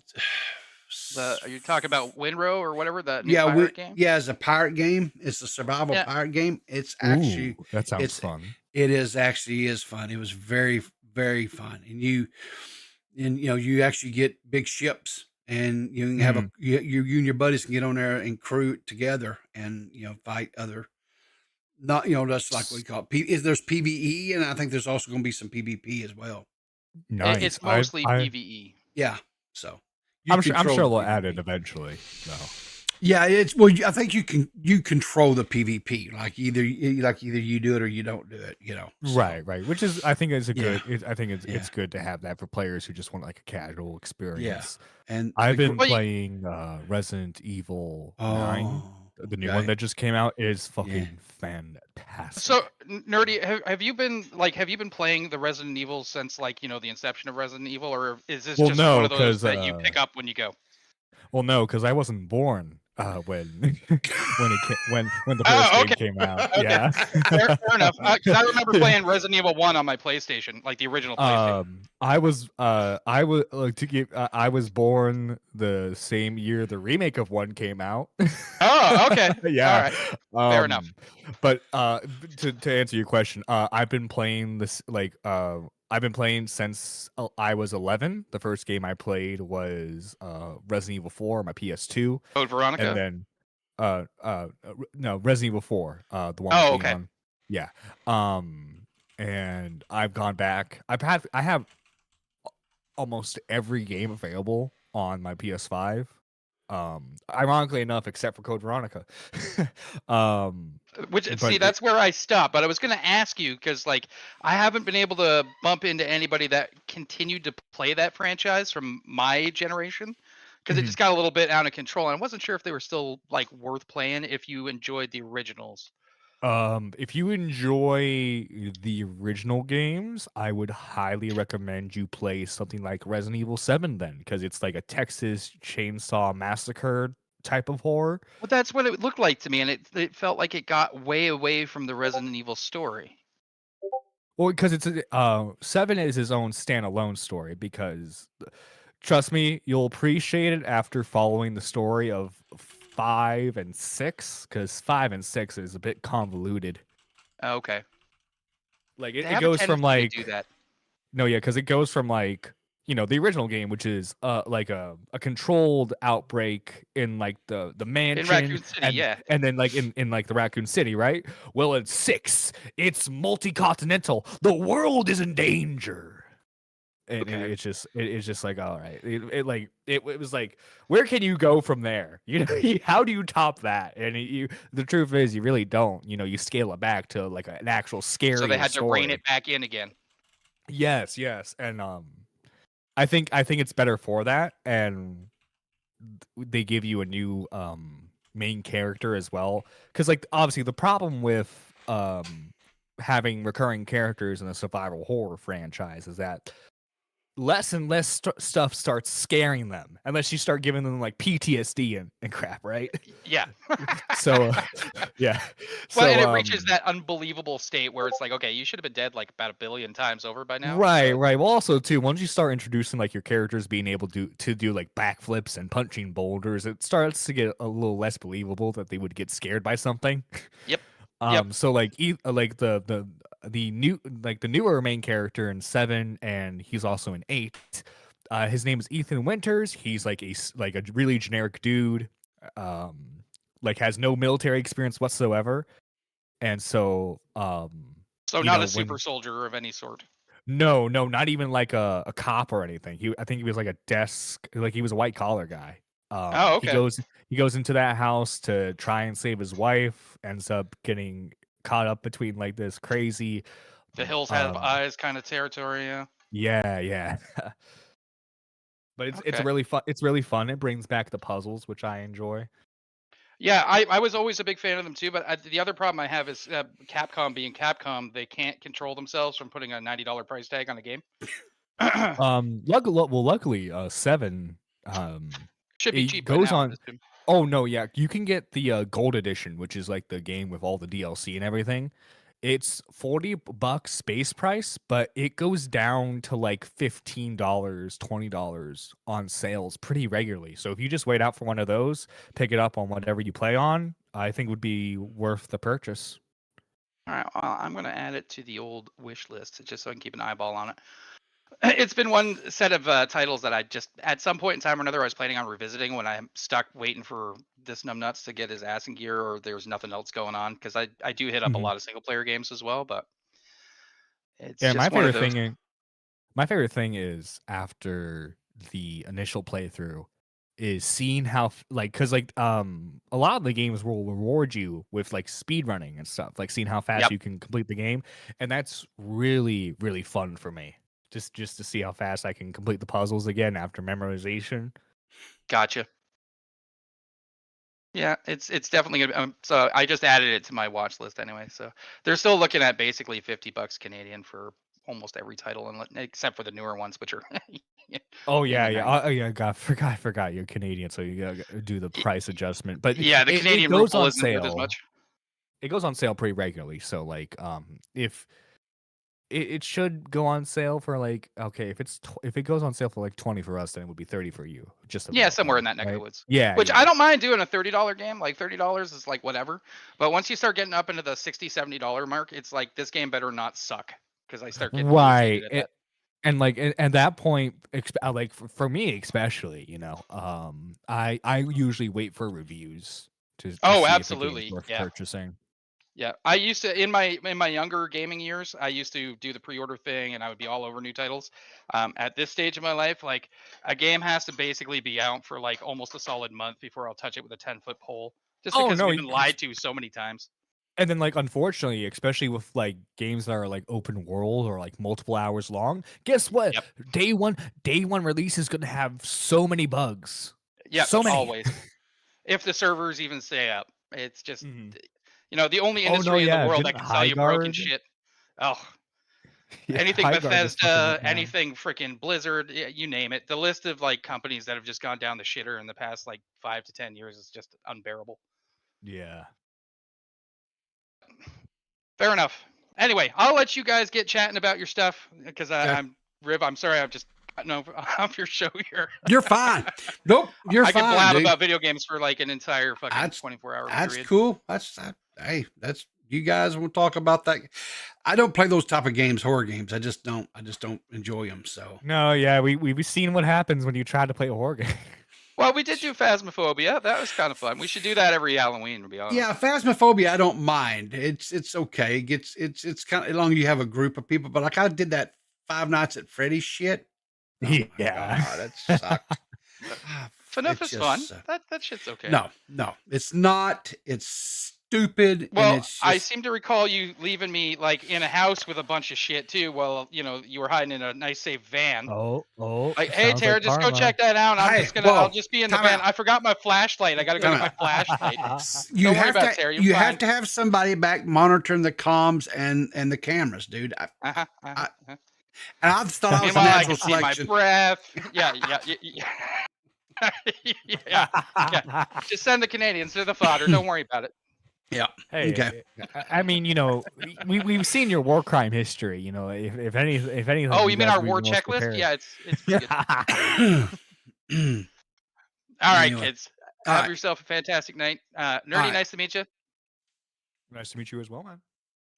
Are you talking about Winrow or whatever, that new pirate game? Yeah, it's a pirate game. It's a survival pirate game. It's actually that sounds fun. It is fun. It was very, very fun. And you actually get big ships, and you can have you and your buddies can get on there and crew it together and fight other. Not that's like what we call it. There's PvE, and I think there's also going to be some PvP as well. Nice. It's mostly PvE. Yeah. So I'm sure they'll add it eventually. So. Yeah, I think you control the PvP. Like either you do it or you don't do it. So. Right. Which is I think it's it's good to have that for players who just want like a casual experience. Yeah. And I've been playing Resident Evil 9. The new one that just came out is fucking fantastic. So, Nerdy, have you been playing the Resident Evil since the inception of Resident Evil, or is this just one of those that you pick up when you go? Well, no, because I wasn't born when the first game came out. Okay. Yeah, fair enough. Because I remember playing Resident Evil 1 on my PlayStation, like the original PlayStation. I was born the same year the remake of 1 came out. Oh, okay. Yeah. All right. Fair enough. But to answer your question, I've been playing this I've been playing since I was 11. The first game I played was Resident Evil 4 on my PS2. Code Veronica. And then no, Resident Evil 4, the one. Oh, okay. Yeah. And I've gone back. I have almost every game available on my PS5. Ironically enough, except for Code Veronica. That's where I stopped. But I was going to ask you because, I haven't been able to bump into anybody that continued to play that franchise from my generation because it just got a little bit out of control. And I wasn't sure if they were still worth playing if you enjoyed the originals. If you enjoy the original games, I would highly recommend you play something like Resident Evil 7 then, because it's like a Texas Chainsaw Massacre type of horror. Well, that's what it looked like to me, and it felt like it got way away from the Resident Evil story. Well, because it's 7 is his own standalone story, because trust me, you'll appreciate it after following the story of 5 and 6, because 5 and 6 is a bit convoluted. Okay. Like They it have a goes from tendency to like do that. no, yeah, because it goes from like the original game, which is like a controlled outbreak in like the In mansion, Raccoon City, yeah. and then like in like the Raccoon City, right? Well, it's 6. It's multi-continental. The world is in danger. And Okay. it's just like, all right, it was like, where can you go from there? How do you top that? And the truth is, you really don't. You scale it back to like an actual scary So they had to story. rein it back in again. Yes, and I think it's better for that, and they give you a new main character as well, because like obviously the problem with having recurring characters in a survival horror franchise is that less and less stuff starts scaring them unless you start giving them like PTSD and crap, right? Yeah. So yeah. Well, So and it reaches that unbelievable state where it's like, okay, you should have been dead like about 1 billion times over by now. right, so- right. Well, also too, once you start introducing like your characters being able to do like backflips and punching boulders, it starts to get a little less believable that they would get scared by something. Yep. Yep. So like like the new like the newer main character in 7, and he's also in 8. His name is Ethan Winters. He's like a really generic dude. Like has no military experience whatsoever, and so So not a super soldier of any sort. No, not even like a cop or anything. I think he was like a desk, like he was a white collar guy. Oh, okay. He goes into that house to try and save his wife, ends up getting caught up between like this crazy The hills have eyes kind of territory, yeah. Yeah. But it's really fun. It's really fun. It brings back the puzzles, which I enjoy. Yeah, I was always a big fan of them too, but the other problem I have is Capcom being Capcom, they can't control themselves from putting a $90 price tag on a game. Luckily, 7 Should be it cheap goes by now, I on. assume. Oh no, yeah, you can get the gold edition, which is like the game with all the DLC and everything. It's $40 base price, but it goes down to like $15, $20 on sales pretty regularly. So if you just wait out for one of those, pick it up on whatever you play on, I think would be worth the purchase. All right, well, I'm going to add it to the old wish list just so I can keep an eyeball on it. It's been one set of titles that I just, at some point in time or another, I was planning on revisiting when I'm stuck waiting for this numbnuts to get his ass in gear or there's nothing else going on. Because I do hit up a lot of single player games as well, but it's just my one of favorite those. thing. My favorite thing is after the initial playthrough is seeing how because like a lot of the games will reward you with like speed running and stuff, like seeing how fast you can complete the game, and that's really fun for me. Just to see how fast I can complete the puzzles again after memorization. Gotcha. Yeah, it's definitely gonna. So I just added it to my watch list anyway. So they're still looking at basically $50 Canadian for almost every title, except for the newer ones, which are. Oh yeah. Oh yeah. God, I forgot you're Canadian, so you gotta do the price adjustment. But yeah, the Canadian goes ruble on isn't sale. good as much. It goes on sale pretty regularly. So like, if it should go on sale for like, okay, if it goes on sale for like 20 for us, then it would be 30 for you. Just Yeah, about, somewhere in that neck right? of the woods. Yeah. Which I don't mind doing a $30 game. Like $30 is like whatever. But once you start getting up into the $60, $70 mark, it's like this game better not suck because I start getting right. irritated at that. And like at that point, like for me especially, I usually wait for reviews to see absolutely, if the game's worth yeah. purchasing. Yeah, I used to in my younger gaming years, I used to do the pre-order thing, and I would be all over new titles. At this stage of my life, like a game has to basically be out for like almost a solid month before I'll touch it with a 10-foot pole, just because we've been lied to so many times. And then, like, unfortunately, especially with like games that are like open world or like multiple hours long, guess what? Yep. Day one release is gonna have so many bugs. Yeah, so many. Always. If the servers even stay up, it's just. The only industry no, in yeah. the world that Didn't can sell you broken Highguard- shit. Oh, Yeah, anything Highguard just fucking Bethesda, went down. anything freaking Blizzard, you name it. The list of like companies that have just gone down the shitter in the past like 5 to 10 years is just unbearable. Yeah. Fair enough. Anyway, I'll let you guys get chatting about your stuff because I'm Riv. I'm sorry, I've just no, off your show here. You're fine. Nope, you're I fine. can blab dude. about video games for like an entire fucking That's 24-hour That's period. cool. Hey, that's you guys will talk about that. I don't play those type of games, horror games. I just don't enjoy them. So No, yeah, we've seen what happens when you try to play a horror game. Well, we did do Phasmophobia. That was kind of fun. We should do that every Halloween, to be honest. yeah, Phasmophobia, I don't mind. It's okay. It's kind of as long as you have a group of people. But like I did that Five Nights at Freddy's shit. Oh my Yeah. God, that sucked. FNUF is fun. just, That shit's okay. No, it's not. It's stupid. Well, and it's just, I seem to recall you leaving me like in a house with a bunch of shit too. While you were hiding in a nice safe van. Oh, Like, hey sounds Tara, like just go karma. check that out. Hey, I'll just be in the time van. out. I forgot my flashlight. I gotta go Time get my flashlight. you Don't worry have about to it, Tara. You're you fine. have to have somebody back monitoring the comms and the cameras, dude. Uh-huh. And I thought I was a Meanwhile, I natural can see my selection. breath. Yeah. Yeah. Just send the Canadians to the fodder. Don't worry about it. Yeah. Hey, Okay. I mean, we've seen your war crime history. If anything. Oh, you mean guys our would be war most checklist? prepared. Yeah, it's pretty good. All right, Anyway. kids. All Have right. yourself a fantastic night. Nerdy, right. nice to meet you. Nice to meet you as well, man.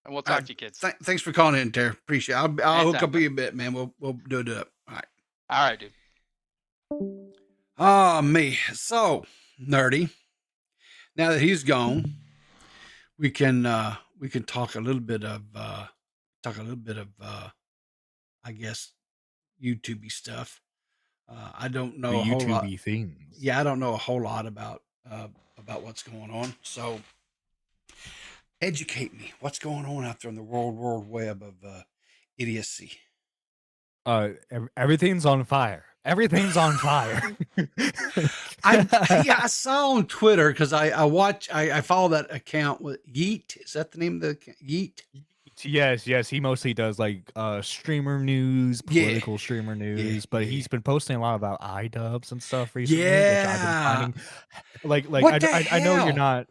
And we'll talk to you, kids. Thanks for calling in, Tara. Appreciate it. I'll hook Anytime, up with you a bit, man. We'll do it up. All right. All right, dude. Oh, me. So, Nerdy. Now that he's gone, we can talk a little bit of I guess YouTubey stuff. I don't know The a whole lot. YouTubey things. Yeah, I don't know a whole lot about what's going on. So educate me. What's going on out there in the world web of idiocy? Everything's on fire. Everything's on fire. I saw on Twitter because I follow that account with Yeet. Is that the name of the account? Yeet? Yes. He mostly does like streamer news, political streamer news, but he's been posting a lot about iDubbbz and stuff recently. Which I've been finding, What the I know you're hell?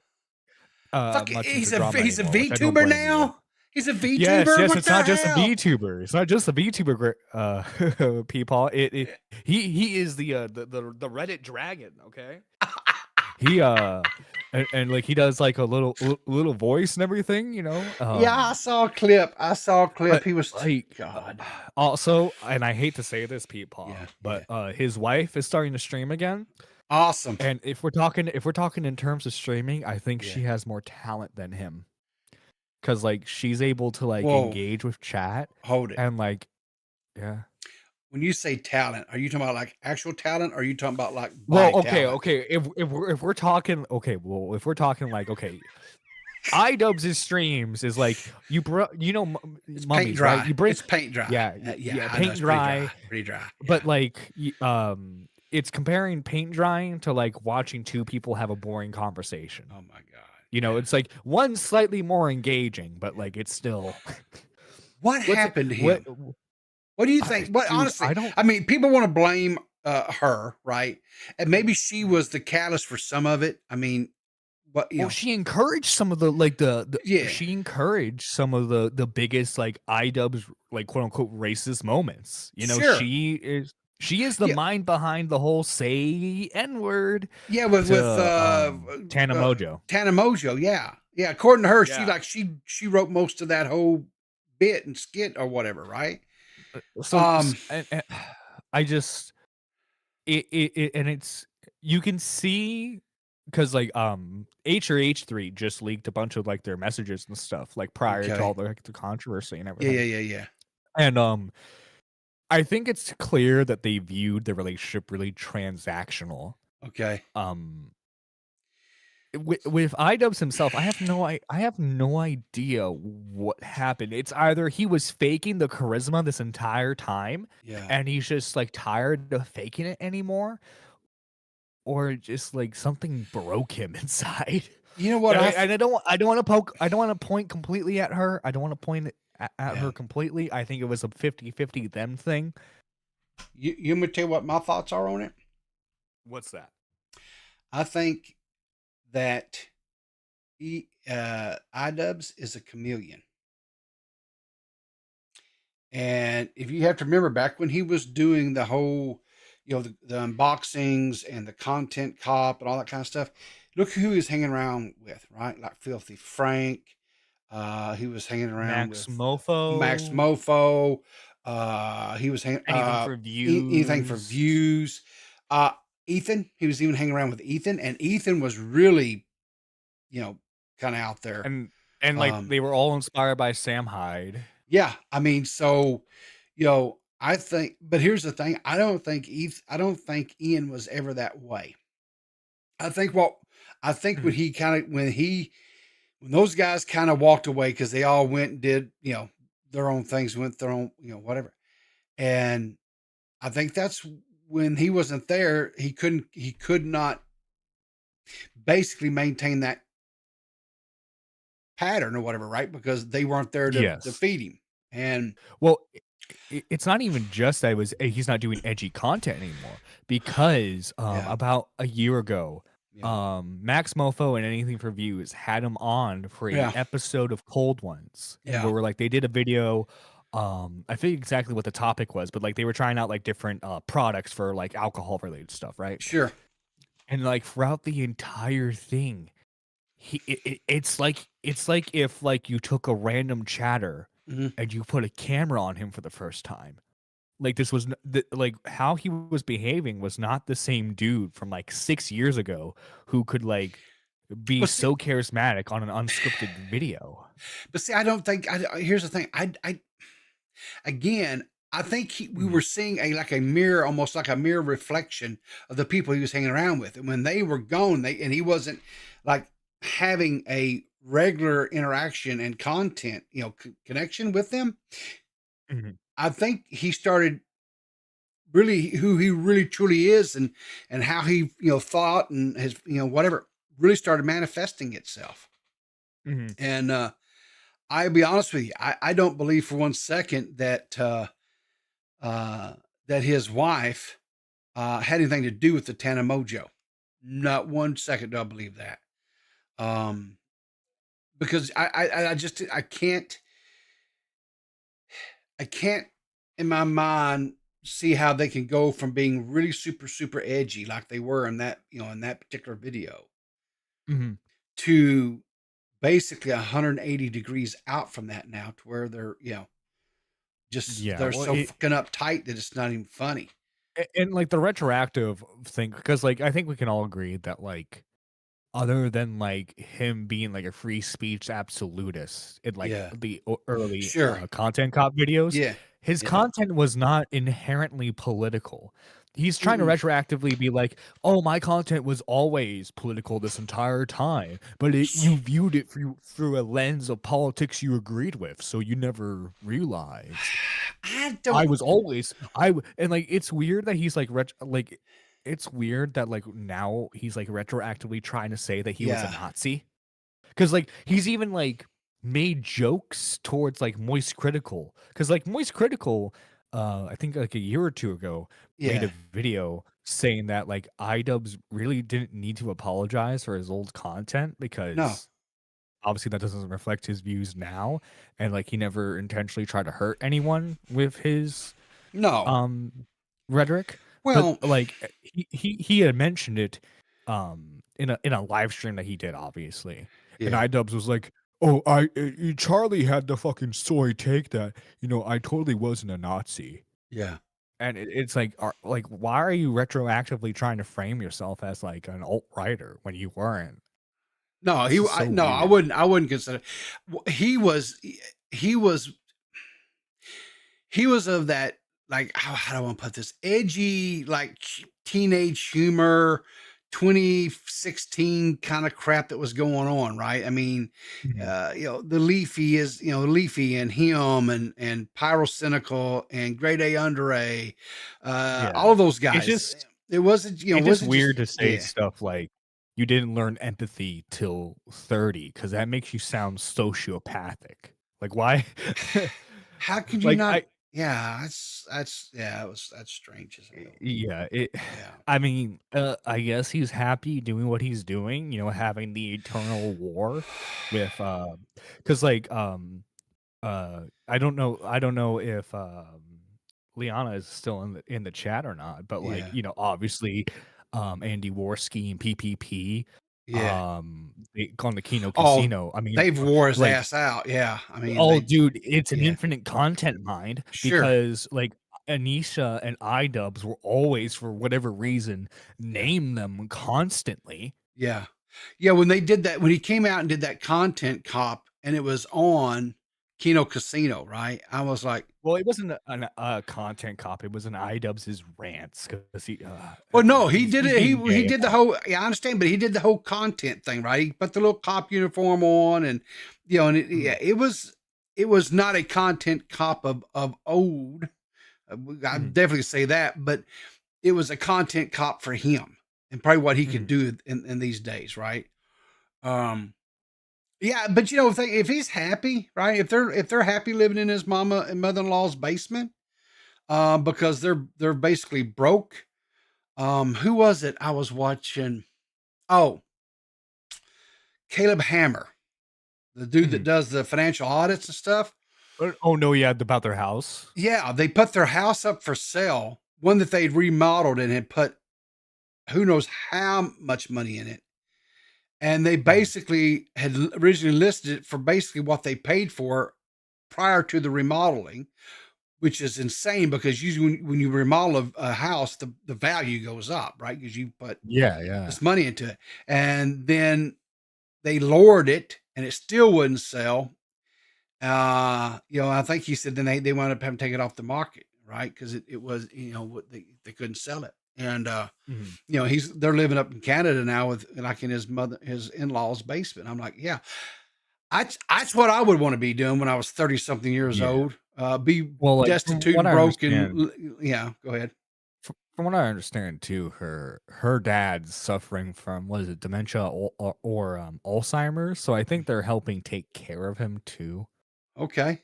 not. Much He's into a drama he's a anymore, which I don't VTuber blame now. you. He's a VTuber. Yes, What it's the not just a hell? VTuber. It's not just a VTuber, people. He is the Reddit dragon. Okay. He and like he does like a little voice and everything. Yeah, I saw a clip. He was like God. Also, and I hate to say this, Paul, Yeah, but his wife is starting to stream again. Awesome. And if we're talking in terms of streaming, I think Yeah. she has more talent than him. Cause like she's able to like Whoa. engage with chat Hold it. and like, yeah. When you say talent, are you talking about like actual talent, or are you talking about like Well, body talent? okay. If we're talking, like, okay, iDubbbz' streams is like It's mummies, paint dry. right? You bring It's paint dry. yeah, I know paint it's dry. Pretty dry. But like, it's comparing paint drying to like watching two people have a boring conversation. Oh my God. It's like one slightly more engaging, but like it's still. What happened to him? What do you think? What Dude, honestly? I mean, people want to blame her, right? And maybe she was the catalyst for some of it. I mean, but you know, she encouraged some of the like Yeah. she encouraged some of the biggest like iDubbbz like quote unquote racist moments. Sure. She is the mind behind the whole say N-word. Yeah, with Tana Mojo. Tana Mojo, yeah. According to her, Yeah. she wrote most of that whole bit and skit or whatever, right? So and I just it's you can see because like H3 just leaked a bunch of like their messages and stuff like prior to all the controversy and everything. Yeah. And I think it's clear that they viewed the relationship really transactional. Okay. With iDubbbz himself, I have no idea what happened. It's either he was faking the charisma this entire time, and he's just like tired of faking it anymore, or just like something broke him inside. You know what? And I don't want to point completely at her. I don't want to point at her completely. I think it was a 50-50 them thing. You want me to tell you what my thoughts are on it? What's that? I think that iDubbbz is a chameleon. And if you have to remember back when he was doing the whole, the unboxings and the content cop and all that kind of stuff, look who he was hanging around with, right? Like Filthy Frank. He was hanging around Max with Max Mofo, Mofo. He was hanging anything for anything for views. views. Uh, Ethan. He was even hanging around with Ethan, and Ethan was really, kind of out there. And like they were all inspired by Sam Hyde. Yeah, I mean, so, I think, but here's the thing: I don't think Ian was ever that way. I think when he kind of when those guys kind of walked away because they all went and did their own things, went their own whatever, and I think that's when he wasn't there. He could not basically maintain that pattern or whatever, right? Because they weren't there to Yes. feed him. And Well, it's not even just that he's not doing edgy content anymore, because Yeah. about a year ago, Yeah. Max Mofo and Anything for Views had him on for Yeah. an episode of Cold Ones, Yeah. where like they did a video. I forget exactly what the topic was, but like they were trying out like different products for like alcohol related stuff, right? Sure. And like throughout the entire thing, it's like if like you took a random chatter Mhm. and you put a camera on him for the first time. Like this was like how he was behaving was not the same dude from like 6 years ago who could like be Well, see- so charismatic on an unscripted video. But see, I don't think. Here's the thing. Again, I think we were seeing like a mirror, almost like a mirror reflection of the people he was hanging around with, and when they were gone, and he wasn't like having a regular interaction and content, connection with them. Mhm. I think he started really who he really truly is, and how he thought and his whatever really started manifesting itself. Mhm. And I'll be honest with you, I don't believe for one second that that his wife had anything to do with the Tana Mojo. Not 1 second do I believe that. Because I just I can't in my mind see how they can go from being really super super edgy like they were in that in that particular video Mhm. to basically 180 degrees out from that now, to where they're just Yeah, they're well, so fucking uptight that it's not even funny. and like the retroactive thing, because like I think we can all agree that like other than like him being like a free speech absolutist in like Yeah. the early Sure. content cop videos, Yeah. his Yeah. content was not inherently political. He's trying to Mm-mm. retroactively be like, "Oh, my content was always political this entire time, but you viewed it through a lens of politics you agreed with, so you never realized." I I don't. was always and like it's weird that he's like it's weird that like now he's like retroactively trying to say that he was a Yeah. Nazi, because like he's even like made jokes towards like Moist Critical, because like Moist Critical, I think like a year or two ago made Yeah. a video saying that like iDubbbz really didn't need to apologize for his old content because obviously that doesn't reflect his views now, and like he never intentionally tried to hurt anyone with his No. rhetoric. Well. But like he had mentioned it in a live stream that he did, obviously, and Yeah. iDubbbz was like, "Oh, Charlie had the fucking soy take that, I totally wasn't a Nazi." Yeah. And it's like, why are you retroactively trying to frame yourself as like an alt-righter when you weren't? No. This is so No. I weird. wouldn't. I wouldn't consider. He was. He was. He was of that, like, how do I want to put this, edgy, like teenage humor, 2016 kind of crap that was going on, right? I mean, Mhm. the Leafy is, Leafy and him and Pyrocynical and Grade A Under A, all Yeah. of those It's guys. just It wasn't, it's just wasn't just, weird to say yeah. stuff like you didn't learn empathy till 30, because that makes you sound sociopathic. Like why? How could you Like not? Yeah, that's strange as hell. yeah, Yeah. I mean, I guess he's happy doing what he's doing, having the eternal war with because like I don't know if Liana is still in the chat or not, but like, Yeah. you know, obviously Andy Worski and PPP Yeah. on the Kino Oh, Casino. I mean, they've wore his like, ass out. Yeah. I mean, oh they, dude, it's an yeah, infinite content mind sure. because like Anisha and iDubbbz were always, for whatever reason, name them constantly. Yeah. Yeah. When they did that, when he came out and did that content cop and it was on Kino Casino, right? I was like, Well, it wasn't a content cop. It was an iDubbbz rants because well, no, he did he's it. being He gay. did the whole, yeah, I understand, but he did the whole content thing, right? He put the little cop uniform on and, you know, and yeah, it was not a content cop of old. I'd definitely say that, but it was a content cop for him and probably what he could do in these days, right? Yeah, but you know, if he's happy, right? If they're happy living in his mama and mother-in-law's basement, because they're basically broke. Who was it? I was watching. Oh, Caleb Hammer, the dude that does the financial audits and stuff. Oh no, yeah, about their house. Yeah, they put their house up for sale, one that they'd remodeled and had put who knows how much money in it. And they basically had originally listed it for basically what they paid for prior to the remodeling, which is insane because usually when you remodel a house, the value goes up, right? Because you put this money into it. And then they lowered it and it still wouldn't sell. You know, I think he said then they wound up having to take it off the market, right? Because it was, you know, they couldn't sell it. And you know, they're living up in Canada now with like in his in-laws basement. I'm like, yeah, that's what I would want to be doing when I was 30 something years old. Be Well, like, destitute and broke and yeah, go ahead. From what I understand too, her dad's suffering from, what is it, dementia or Alzheimer's. So I think they're helping take care of him too. Okay.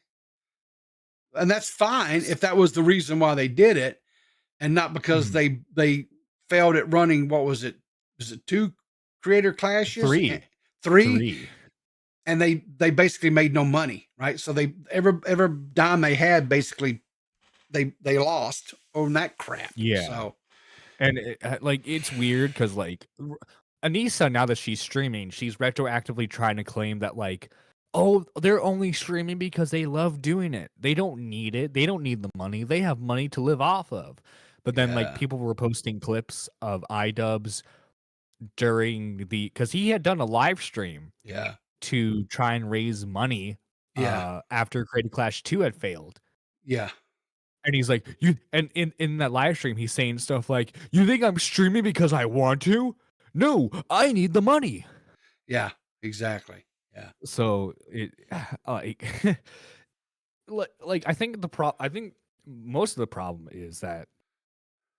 And that's fine if that was the reason why they did it and not because they failed at running. What was it? Was it 2 creator clashes? 3. 3. And they basically made no money, right? So they every dime they had basically they lost on that crap. Yeah. So and like it's weird because like Anissa, now that she's streaming, she's retroactively trying to claim that like, oh, they're only streaming because they love doing it. They don't need it. They don't need the money. They have money to live off of. But then like people were posting clips of iDubbbz during because he had done a live stream. Yeah. To try and raise money after Creative Clash 2 had failed. Yeah. And he's like, you and in that live stream, he's saying stuff like, you think I'm streaming because I want to? No, I need the money. Yeah, exactly. Yeah. So it like I think I think most of the problem is that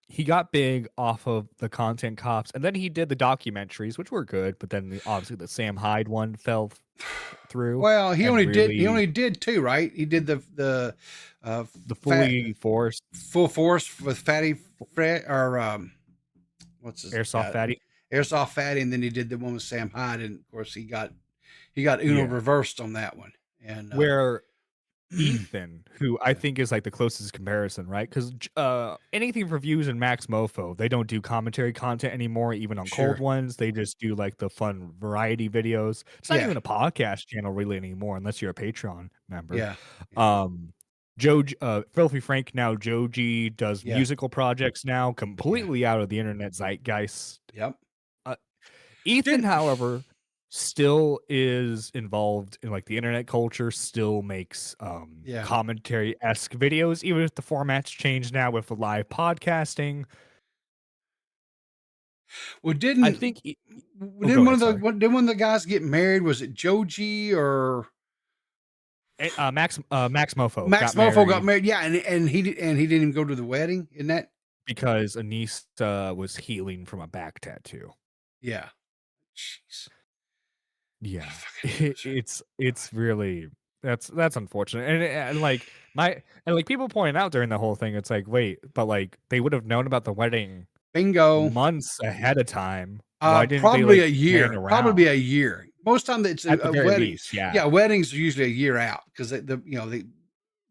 he got big off of the content cops, and then he did the documentaries, which were good, but then obviously the Sam Hyde one fell through. Well, he only did 2, right? He did the full force with Fatty Fred or what's his Airsoft Fatty, and then he did the one with Sam Hyde, and of course he got Uno reversed on that one, and where Ethan, who I think is like the closest comparison, right? Because anything for Views and Max Mofo, they don't do commentary content anymore, even on cold ones. They just do like the fun variety videos. It's not even a podcast channel really anymore, unless you're a Patreon member. Filthy Frank, now Joji does musical projects now, completely out of the internet zeitgeist. Yep. Ethan, however, still is involved in like the internet culture, still makes commentary-esque videos, even if the format's changed now with live podcasting. Well, didn't one of the guys get married? Was it Joji or Max Mofo? Max Mofo got married. Yeah, and he didn't even go to the wedding. Isn't that because Anissa was healing from a back tattoo? Yeah. Jeez. Yeah, it's really that's unfortunate, and like people pointing out during the whole thing, it's like, wait, but like they would have known about the wedding months ahead of time. Why didn't probably they, like, a year? Probably a year. most time it's At the a very wedding. least, yeah. Yeah, weddings are usually a year out because the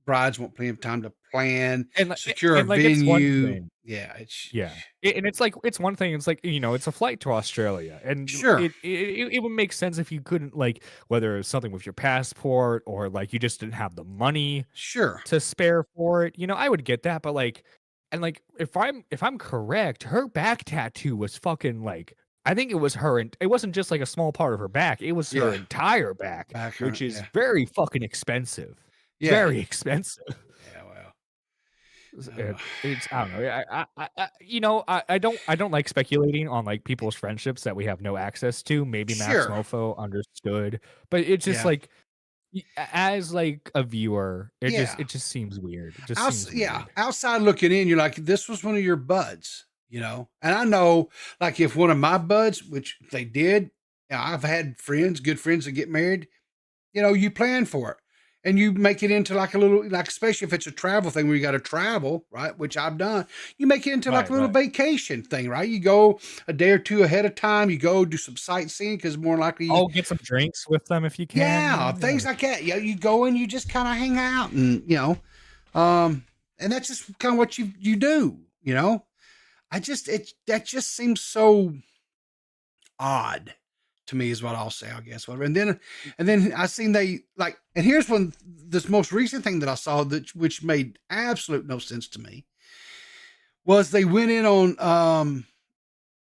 brides want plenty of time to plan, And secure a like it's one venue. thing. Yeah, it's Yeah. And it's like it's one thing. It's like it's a flight to Australia, and sure, it would make sense if you couldn't like whether it's something with your passport or like you just didn't have the money sure. to spare for it. I would get that, but like, and like if I'm correct, her back tattoo was fucking like I think it was her, and it wasn't just like a small part of her back; it was her Yeah. entire back, Back which on- is yeah. very fucking expensive. Yeah. Very expensive. Yeah, well. It's I don't know. I don't like speculating on like people's friendships that we have no access to. Maybe Max Sure. Mofo understood, but it's just Yeah. like as like a viewer, it Yeah. just seems weird. It just seems Yeah, weird. outside looking in, you're like, this was one of your buds, And I know, like, if one of my buds, which they did, I've had good friends that get married, you plan for it. And you make it into like a little, like, especially if it's a travel thing where you got to travel, right? Which I've done. You make it into like a little vacation thing, right? You go a day or two ahead of time. You go do some sightseeing because more likely. Get some drinks with them if you can. Yeah, things like that. Yeah, you go and you just kind of hang out and, and that's just kind of what you do, that just seems so odd to me is what I'll say, I guess. Whatever. And then I seen and here's this most recent thing that I saw which made absolute no sense to me was they went in on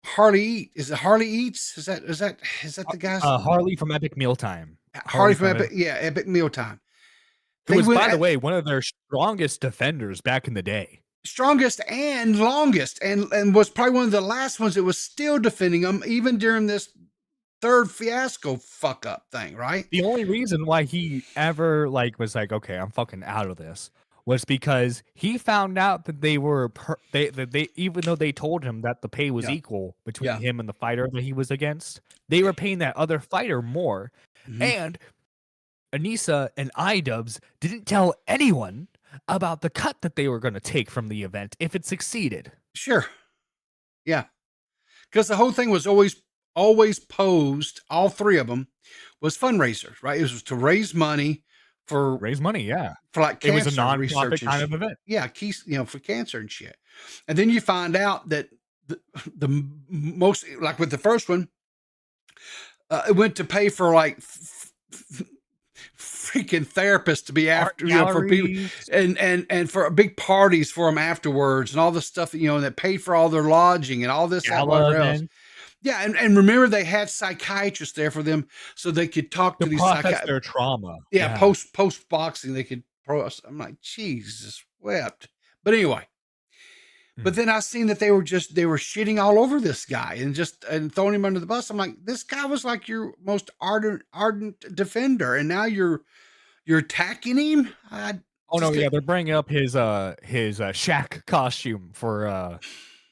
Harley Eat. Is it Harley Eats? Is that the guy's Harley from Epic Mealtime. Harley from Epic, Epic Mealtime. Who was, by the way, one of their strongest defenders back in the day. Strongest and longest, and was probably one of the last ones that was still defending them, even during this third fiasco fuck up thing, right? The only reason why he ever was like, okay, I'm fucking out of this, was because he found out that they were they even though they told him that the pay was equal between him and the fighter that he was against, they were paying that other fighter more, and Anissa and iDubbbz didn't tell anyone about the cut that they were going to take from the event if it succeeded. Sure. Yeah. Because the whole thing was always posed, all three of them, was fundraisers, right? It was to raise money for yeah. For like cancer it was a non-profit kind of event. Yeah, for cancer and shit. And then you find out that the most, like with the first one, it went to pay for like freaking therapists to be after for people and for big parties for them afterwards and all the stuff that paid for all their lodging and all this that, whatever else. Yeah, and remember they had psychiatrists there for them so they could talk to these psychiatrists their trauma. Yeah, post boxing they could I'm like, Jesus wept. But anyway. But then I seen that they were shitting all over this guy and throwing him under the bus. I'm like, this guy was like your most ardent defender, and now you're attacking him. They're bringing up his Shaq costume for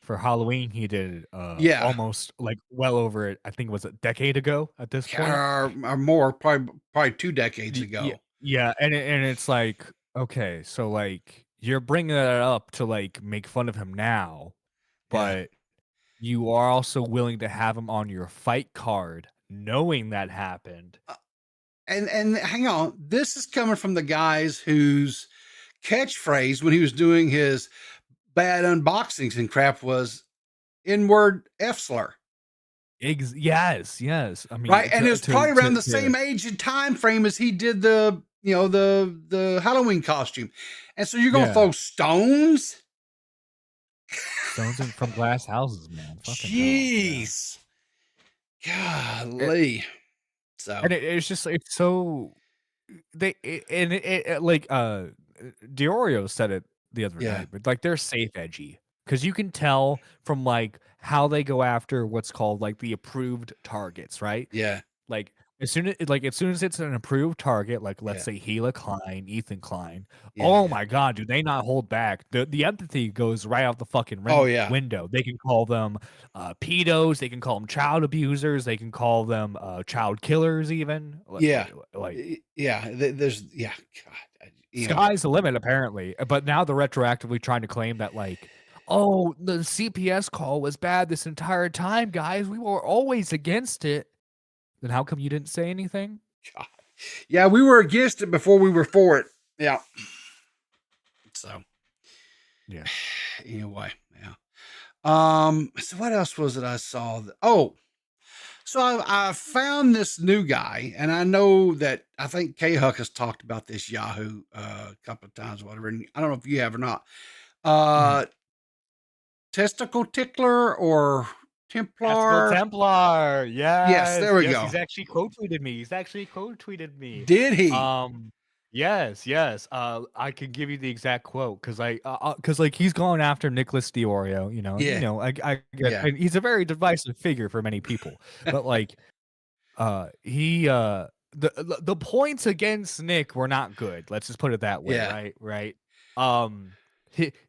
Halloween. He did almost like well over it. I think it was a decade ago at this point, or more, probably 2 decades ago. Yeah, and it's like, okay, so like, you're bringing that up to like make fun of him now, but you are also willing to have him on your fight card, knowing that happened. And hang on, this is coming from the guys whose catchphrase when he was doing his bad unboxings and crap was N-word F slur. Yes. I mean, right, and it was probably around the same age and time frame as he did the Halloween costume. And so you're going to throw stones? Stones from glass houses, man. Fucking jeez. Golly. And it's just, it's so, Diorio said it the other night, but like, they're safe edgy. Because you can tell from like how they go after what's called like the approved targets, right? Yeah. Like, as soon as it's an approved target, like let's say Gila Klein, Ethan Klein, my God, do they not hold back? The empathy goes right out the fucking window. They can call them pedos, they can call them child abusers, they can call them child killers, even. There's God. Sky's the limit, apparently. But now they're retroactively trying to claim that like, oh, the CPS call was bad this entire time, guys. We were always against it. Then how come you didn't say anything? God. Yeah, we were against it before we were for it. Yeah. So, Yeah. anyway, yeah. So what else was it I saw? So I found this new guy, and I know that I think K Huck has talked about this Yahoo a couple of times, whatever. And I don't know if you have or not. Testicle Tickler or Templar? Templar. Yes, there we go. He's actually quote tweeted me. Did he? Yes. I can give you the exact quote because like he's going after Nicholas Diorio. Yeah. I get, Yeah. and he's a very divisive figure for many people. But like, the points against Nick were not good. Let's just put it that way. Yeah. Right.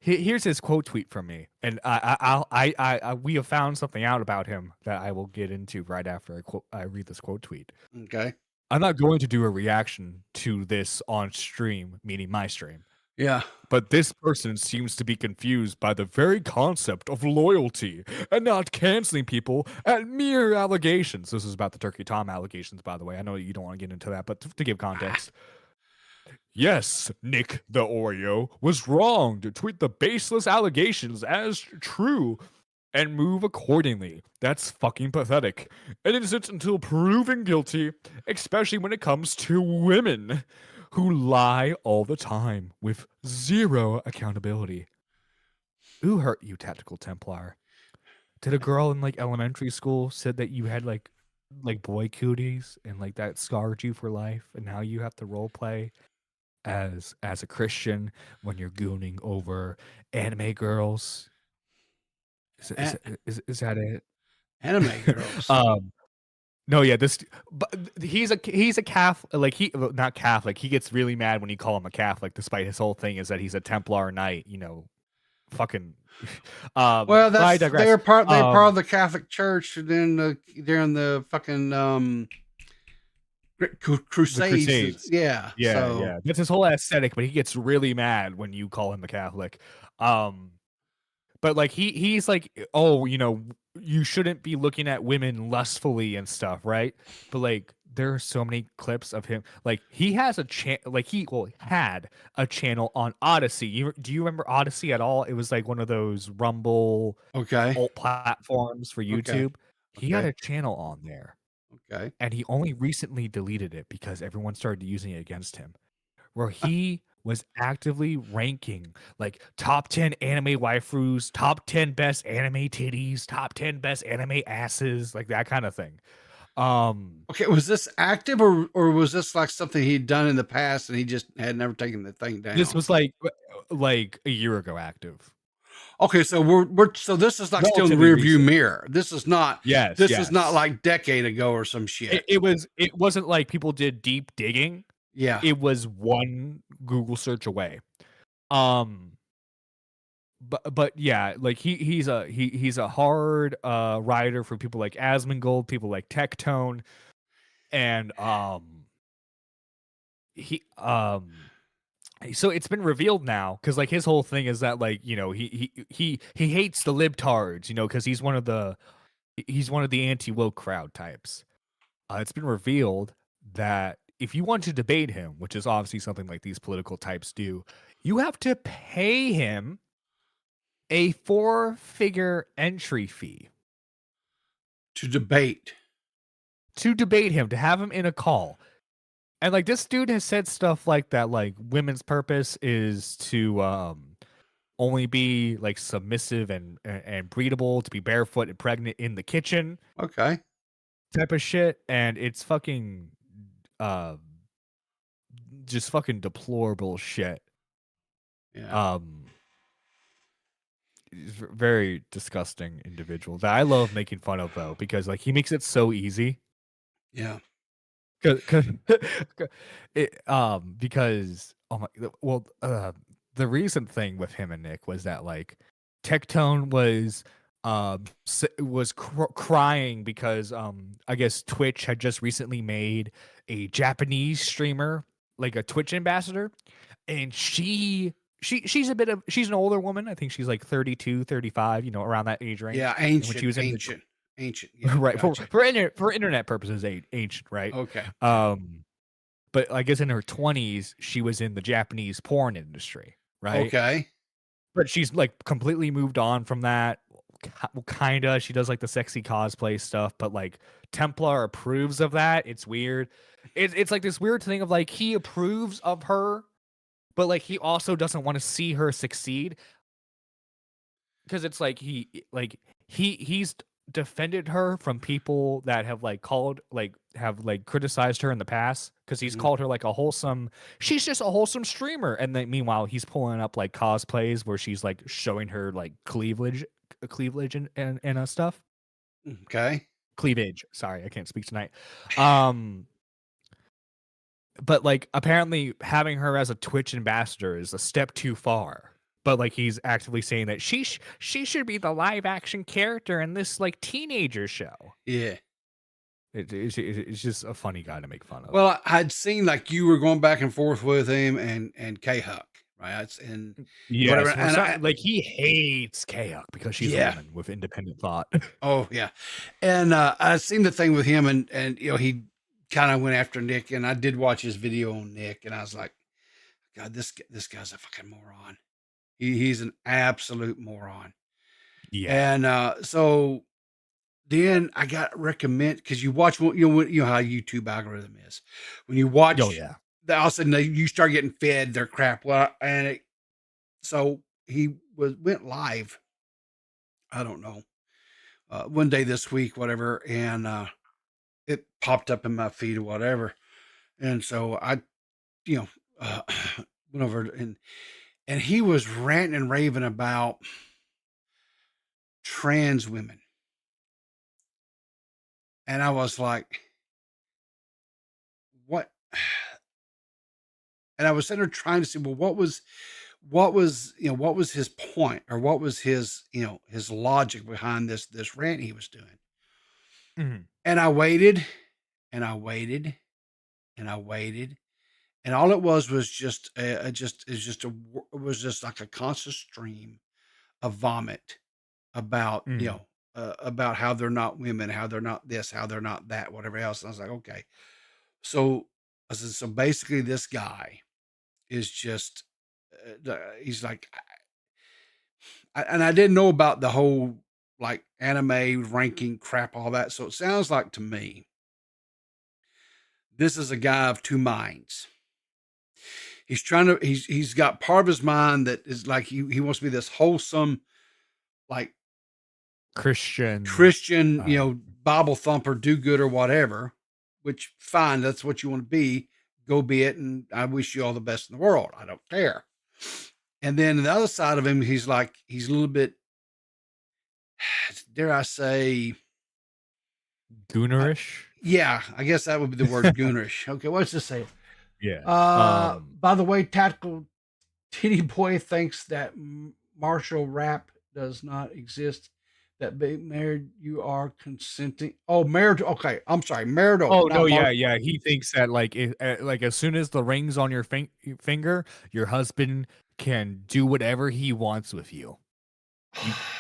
Here's his quote tweet from me, and we have found something out about him that I will get into right after I read this quote tweet. Okay. I'm not going to do a reaction to this on stream, meaning my stream. Yeah. But this person seems to be confused by the very concept of loyalty and not canceling people at mere allegations. This is about the Turkey Tom allegations, by the way. I know you don't want to get into that, but to give context. Yes, Nick the Oreo was wrong to tweet the baseless allegations as true and move accordingly. That's fucking pathetic. And it isn't until proven guilty, especially when it comes to women who lie all the time with zero accountability. Who hurt you, Tactical Templar? Did a girl in like elementary school said that you had like boy cooties and like that scarred you for life, and now you have to role play as a Christian when you're gooning over anime girls? Is that it? Anime girls. No, yeah, but he's a Catholic, like not Catholic. He gets really mad when you call him a Catholic, despite his whole thing is that he's a Templar Knight. Fucking. Well, they're part of the Catholic Church. Then during the fucking Crusades. Yeah. Yeah. That's his whole aesthetic, but he gets really mad when you call him a Catholic. But like he's like, oh, you shouldn't be looking at women lustfully and stuff, right? But like there are so many clips of him. Like he has had a channel on Odyssey. Do you remember Odyssey at all? It was like one of those Rumble alt platforms for YouTube. He had a channel on there. Okay. And he only recently deleted it because everyone started using it against him. Where he was actively ranking like top 10 anime waifus, top 10 best anime titties, top 10 best anime asses, like that kind of thing. Okay, was this active or was this like something he'd done in the past and he just had never taken the thing down? This was like a year ago active. Okay, so so this is like still in the rear view mirror. This is not is not like decade ago or some shit. It wasn't like people did deep digging. Yeah. It was one Google search away. But yeah, like he's a hard writer for people like Asmongold, people like Tectone, and so it's been revealed now because like his whole thing is that like he hates the libtards, because he's one of the anti-woke crowd types. It's been revealed that if you want to debate him, which is obviously something like these political types do, you have to pay him a 4-figure entry fee to debate him, to have him in a call. And like this dude has said stuff like that, like women's purpose is to only be like submissive and breedable, to be barefoot and pregnant in the kitchen. Okay. Type of shit. And it's fucking just fucking deplorable shit. Yeah. He's a very disgusting individual that I love making fun of though, because like he makes it so easy. Yeah. Because the recent thing with him and Nick was that like Tectone was crying because I guess Twitch had just recently made a Japanese streamer like a Twitch ambassador, and she's an older woman. I think she's like 32, 35, around that age range. Yeah, ancient. Ancient. Yeah, right? gotcha. For internet purposes, ancient, right? Okay. But I guess in her 20s, she was in the Japanese porn industry, right? Okay. But she's like completely moved on from that. Kinda. She does like the sexy cosplay stuff, but like Templar approves of that. It's weird. It's like this weird thing of like he approves of her, but like he also doesn't want to see her succeed. Because it's like he's defended her from people that have like criticized her in the past, because he's called her like a wholesome, she's just a wholesome streamer, and then meanwhile he's pulling up like cosplays where she's like showing her like cleavage and stuff. Okay. Cleavage, sorry, I can't speak tonight. But like apparently having her as a Twitch ambassador is a step too far. But like he's actively saying that she should be the live action character in this like teenager show. Yeah. It's just a funny guy to make fun of. Well, I'd seen like you were going back and forth with him and K Huck, right? And yeah, whatever. So And like he hates K Huck because she's a woman with independent thought. Oh yeah, and I seen the thing with him, and you know he kind of went after Nick, and I did watch his video on Nick, and I was like, God, this guy's a fucking moron. He's an absolute moron. Yeah. And so then I got recommend, because you watch, you know how YouTube algorithm is. When you watch, Oh yeah, all of a sudden you start getting fed their crap. Well, so he went live. I don't know, one day this week, whatever, and it popped up in my feed or whatever, and so I, you know, went over and he was ranting and raving about trans women. And I was like, what? And I was sitting there trying to see, well, what was, what was his point, or what was his, his logic behind this rant he was doing. Mhm. And I waited and I waited and I waited. And all it was just it was just like a constant stream of vomit about, about how they're not women, how they're not this, how they're not that, whatever else. And I was like, okay. So I said, so basically this guy is just, he's like, and I didn't know about the whole like anime ranking crap, all that. So it sounds like to me, this is a guy of two minds. He's trying to, he's got part of his mind that is like, he wants to be this wholesome, like Christian, Bible thumper, do good or whatever, which fine. That's what you want to be. Go be it. And I wish you all the best in the world. I don't care. And then the other side of him, he's like, he's a little bit, dare I say, goonerish. Yeah, I guess that would be the word, goonerish. Okay, what's this say? Yeah. By the way, Tactical Titty Boy thinks that martial rap does not exist. That being married, you are consenting. Oh, married. Okay, I'm sorry, marital. Oh no, yeah. He thinks that like like as soon as the ring's on your finger, your husband can do whatever he wants with you.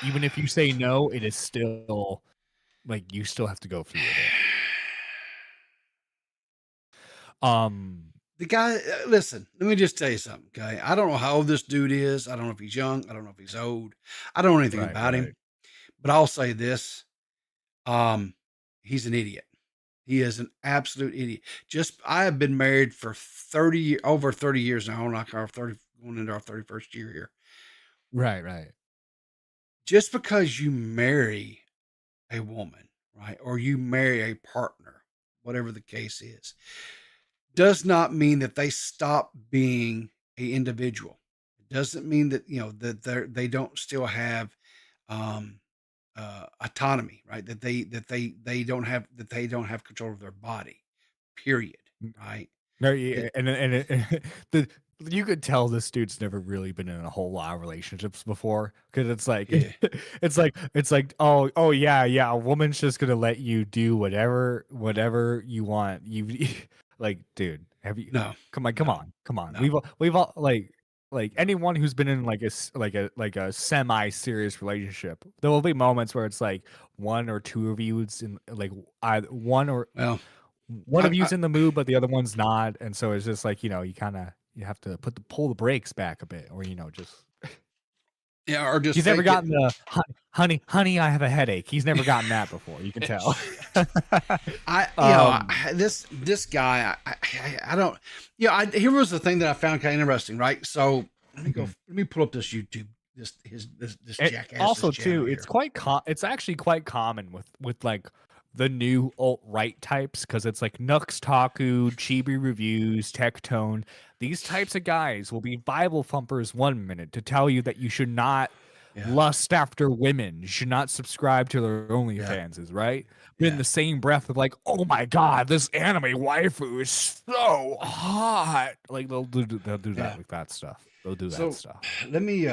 Even if you say no, it is still like you still have to go through with it. The guy, listen, let me just tell you something, okay? I don't know how old this dude is. I don't know if he's young. I don't know if he's old. I don't know anything about him. But I'll say this. He's an idiot. He is an absolute idiot. I have been married for over 30 years now. Like going into our 31st year here. Right. Just because you marry a woman, right? Or you marry a partner, whatever the case is, does not mean that they stop being an individual. It doesn't mean that, that they don't still have autonomy, right? That they don't have control of their body, period. Right? No, yeah, you could tell this dude's never really been in a whole lot of relationships before, because it's like it's like oh yeah, a woman's just gonna let you do whatever you want. You like, dude, have you? No, come on. no. We've all like, like anyone who's been in like a semi-serious relationship, there will be moments where it's like one or two of you's in like either Well, one of I you's in the mood, but the other one's not, and so it's just like you have to pull the brakes back a bit, or just. yeah, or just He's never fake it. gotten the honey, I have a headache. He's never gotten that before. You can tell. This guy, I don't. Yeah, here was the thing that I found kind of interesting, right? So let me go. Let me pull up this YouTube. This jackass. Also, too, it's actually quite common with like the new alt-right types, because it's like Nux Taku, Chibi Reviews, Tectone. These types of guys will be Bible thumpers 1 minute to tell you that you should not lust after women. You should not subscribe to their OnlyFans, right? But in the same breath of like, oh my god, this anime waifu is so hot. Like they'll do that with that stuff. They'll do that stuff. Let me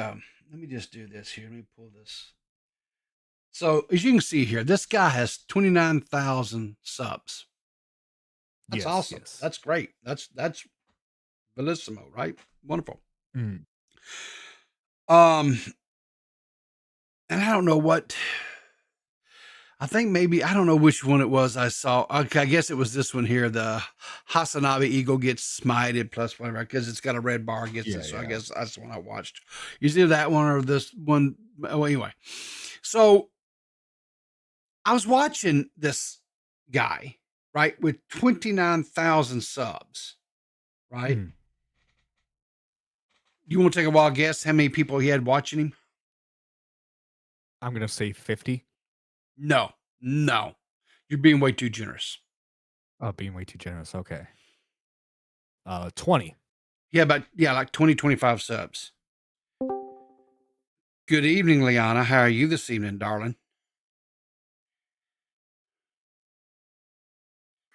just do this here. Let me pull this. So as you can see here, this guy has 29,000 subs. That's awesome. Yes. That's great. That's bellissimo, right? Wonderful. Mm. And I don't know what. I think maybe I don't know which one it was I saw. Okay, I guess it was this one here. The Hasanabe Eagle gets smited plus whatever, because it's got a red bar against it. So I guess that's the one I watched. You see that one or this one? Well, anyway, so I was watching this guy, right, with 29,000 subs, right? Mm. You want to take a wild guess how many people he had watching him? I'm gonna say 50. No, you're being way too generous. Oh, being way too generous. Okay. 20. Yeah, like 20, 25 subs. Good evening, Liana. How are you this evening, darling?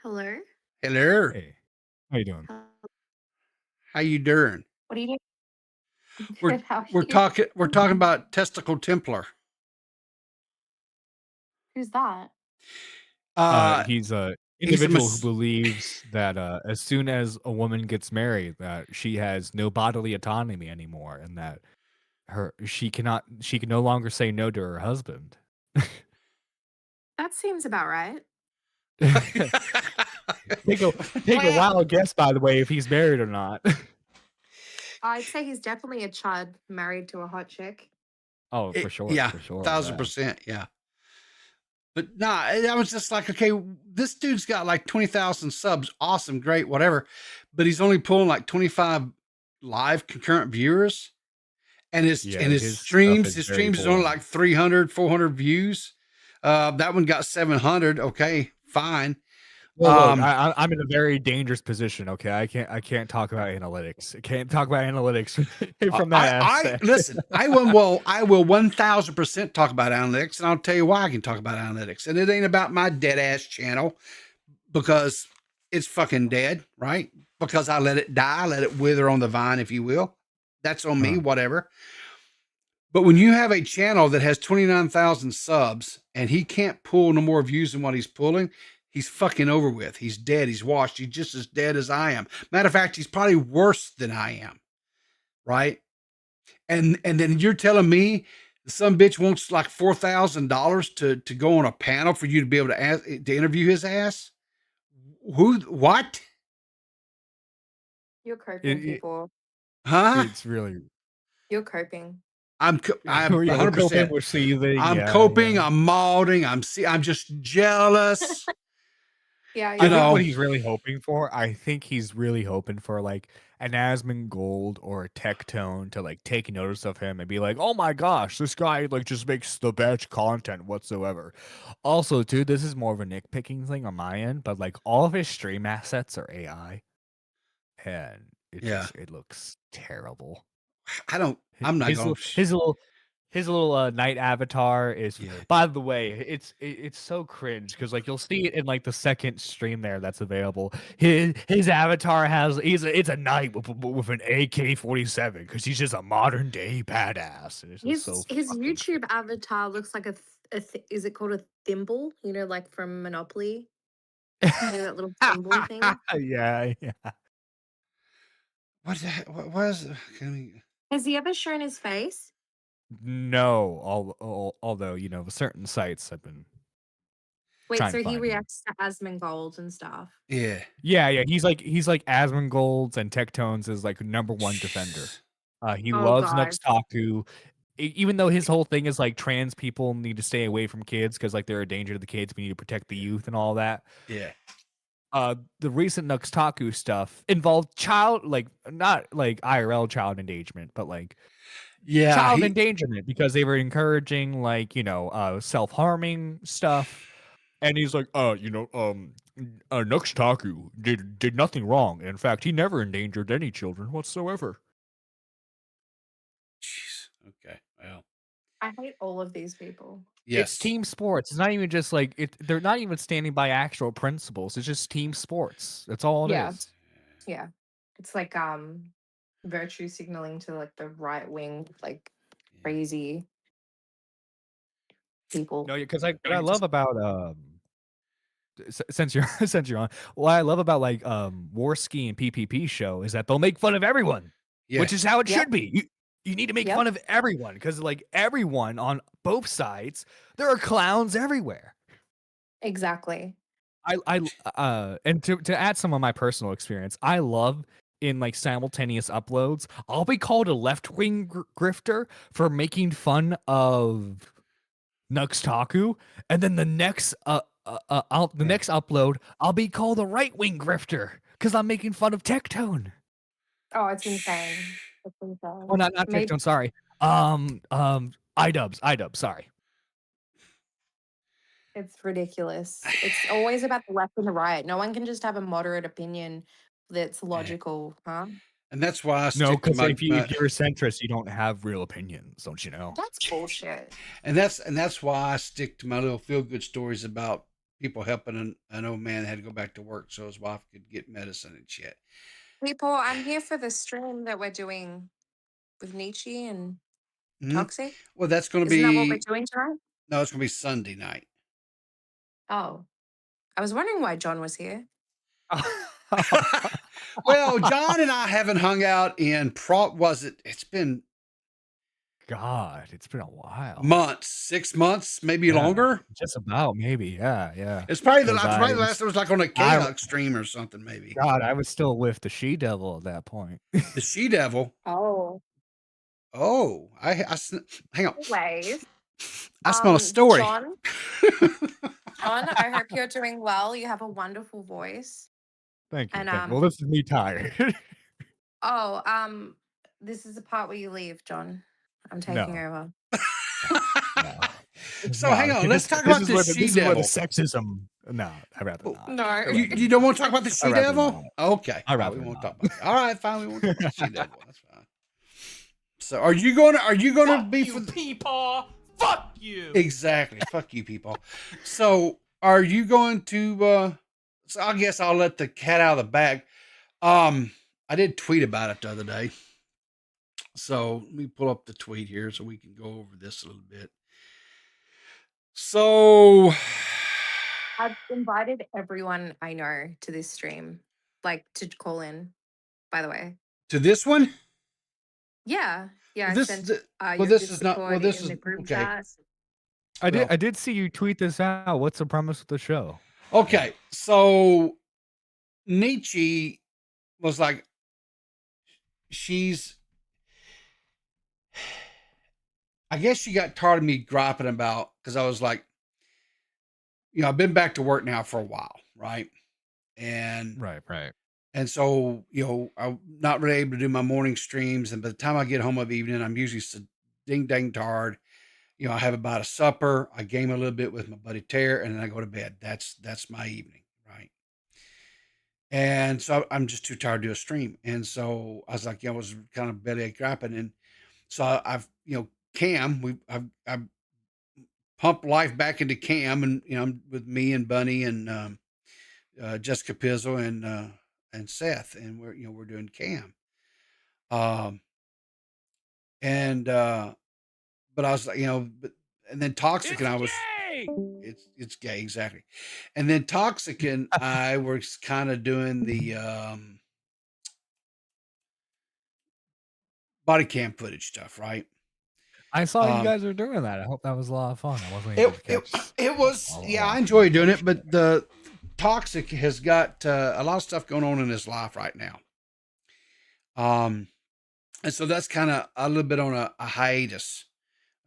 Hello. Hello. Hey, how you doing? How you doing? What are you doing? We're talking about Testicle Templar. Who's that? He's a individual who believes that as soon as a woman gets married, that she has no bodily autonomy anymore, and that she can no longer say no to her husband. That seems about right. Take a wild guess, by the way, if he's married or not. I'd say he's definitely a chud married to a hot chick. Oh, for sure. Yeah, for sure. 1,000%. Yeah. But nah, I was just like, okay, this dude's got like 20,000 subs. Awesome, great, whatever. But he's only pulling like 25 live concurrent viewers. And his streams is only like 300, 400 views. That one got 700. Okay, fine. Well, look, I'm in a very dangerous position. Okay, I can't talk about analytics. I can't talk about analytics from that aspect. Listen, I will 1,000% talk about analytics, and I'll tell you why I can talk about analytics. And it ain't about my dead ass channel, because it's fucking dead, right? Because I let it die, let it wither on the vine, if you will. That's on me, whatever. But when you have a channel that has 29,000 subs and he can't pull no more views than what he's pulling, he's fucking over with. He's dead. He's washed. He's just as dead as I am. Matter of fact, he's probably worse than I am. Right? And then you're telling me some bitch wants like $4,000 to go on a panel for you to be able to interview his ass? What? You're coping, people. Huh? It's really. You're coping. I'm 100%. We're seething. I'm coping. Yeah. I'm molding. I'm just jealous. Yeah, I think what he's really hoping for. I think he's really hoping for like an Asmongold or a Tectone to like take notice of him and be like, "Oh my gosh, this guy like just makes the best content whatsoever." Also, too, this is more of a nitpicking thing on my end, but like all of his stream assets are AI, and it looks terrible. I'm not going. His little night avatar is. Yeah. By the way, it's so cringe because like you'll see it in like the second stream there that's available. His avatar it's a knight with an AK-47 because he's just a modern day badass. And his YouTube avatar looks like is it called a thimble? You know, like from Monopoly. You know, that little thimble thing. Yeah. What was? Has he ever shown his face? No, although certain sites have been Wait, trying so to he find him. reacts to Asmongold and stuff. Yeah. Yeah. He's like Asmongold's and Tectone's is like #1 defender. He Oh, loves God. Nuxtaku. Even though his whole thing is like trans people need to stay away from kids because like they're a danger to the kids. We need to protect the youth and all that. Yeah. The recent Nuxtaku stuff involved not like IRL child endangerment, but like child endangerment because they were encouraging like self-harming stuff. And he's like, Nuxtaku did nothing wrong. In fact, he never endangered any children whatsoever. Jeez. Okay. Well, I hate all of these people. yes. It's team sports. It's not even just like they're not even standing by actual principles. It's just team sports. That's all it is. Yeah. It's like virtue signaling to like the right wing, like crazy people. No, because what I love about since you're since you're on, what I love about like Warski and PPP show is that they'll make fun of everyone, which is how it should be. You need to make fun of everyone because like everyone on both sides, there are clowns everywhere. Exactly. And to add some of my personal experience, I love in like simultaneous uploads, I'll be called a left-wing grifter for making fun of Nuxtaku, and then the next next upload, I'll be called a right-wing grifter because I'm making fun of Tectone. Oh, it's insane. It's insane. Well, not Tectone, sorry. iDubbbz, sorry. It's ridiculous. It's always about the left and the right. No one can just have a moderate opinion that's logical, huh? And that's why I No, stick to because my, if you're a centrist, you don't have real opinions, don't you know? That's bullshit. and that's why I stick to my little feel good stories about people helping an old man that had to go back to work so his wife could get medicine and shit. People, I'm here for the stream that we're doing with Nietzsche and Toxic. Well, that's going to Isn't that what be we're doing tonight? no, it's going to be Sunday night. Oh, I was wondering why John was here. Well, John and I haven't hung out in it's been it's been a while. Months, 6 months, maybe longer. Just about, maybe. Yeah. It's probably the last time it was like on a K-Hux stream or something, maybe. God, I was still with the She Devil at that point. The She Devil. Oh, I hang on. anyways. I smell a story. John, I hope you're doing well. You have a wonderful voice. Thank you. And well, this is me tired. this is the part where you leave, John. I'm taking over. So hang on, let's talk about the She Devil. This is where the sexism. No, I'd rather not. No, you don't want to talk about the She Devil? Okay, I'd rather we won't not. talk about it. All right, fine, we won't talk about the She Devil. That's fine. So, are you gonna be for the people? Fuck you. Exactly. Fuck you, people. So, are you going to? So, I guess I'll let the cat out of the bag. I did tweet about it the other day. So let me pull up the tweet here so we can go over this a little bit. So I've invited everyone I know to this stream, like to call in. By the way, to this one. Yeah. I this sent, this is not. Well, this is the group okay. chat. I did see you tweet this out. What's the premise of the show? Okay, so Nietzsche was like, I guess she got tired of me griping about, because I was like, I've been back to work now for a while, right? And right. And so, I'm not really able to do my morning streams, and by the time I get home of evening, I'm usually so dang tired. I have about a supper, I game a little bit with my buddy Tara, and then I go to bed. That's my evening, right? And so I'm just too tired to do a stream. And so I was like, I was kind of bellyache griping. And so I've, Cam, I've pumped life back into Cam, and, with me and Bunny and Jessica Pizzle and Seth, and we're doing Cam. But I was like, and then Toxic and I was, it's gay, exactly. And then Toxic and I were kind of doing the body cam footage stuff, right? I saw you guys were doing that. I hope that was a lot of fun. I wasn't able to catch. It was, yeah, I enjoy doing it, but the Toxic has got a lot of stuff going on in his life right now. And so that's kind of a little bit on a hiatus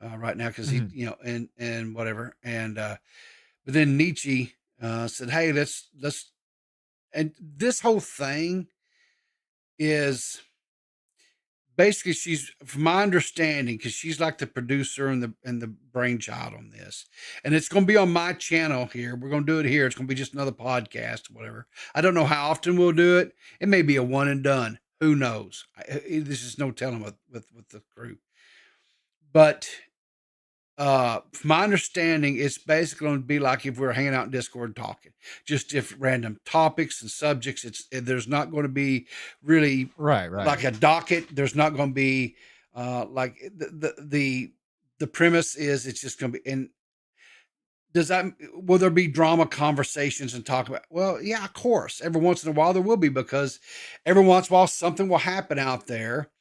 right now because he, and whatever. And but then Nietzsche said, "Hey, let's," and this whole thing is basically, she's, from my understanding, because she's like the producer and the brainchild on this, and it's going to be on my channel here. We're going to do it here. It's going to be just another podcast, whatever. I don't know how often we'll do it. It may be a one and done. Who knows? This is no telling with the crew. But from my understanding, it's basically going to be like if we were hanging out in Discord talking, just if random topics and subjects. There's not going to be really right like a docket. There's not going to be like the premise is it's just going to be. And will there be drama conversations and talk about? Well, yeah, of course. Every once in a while there will be, because every once in a while something will happen out there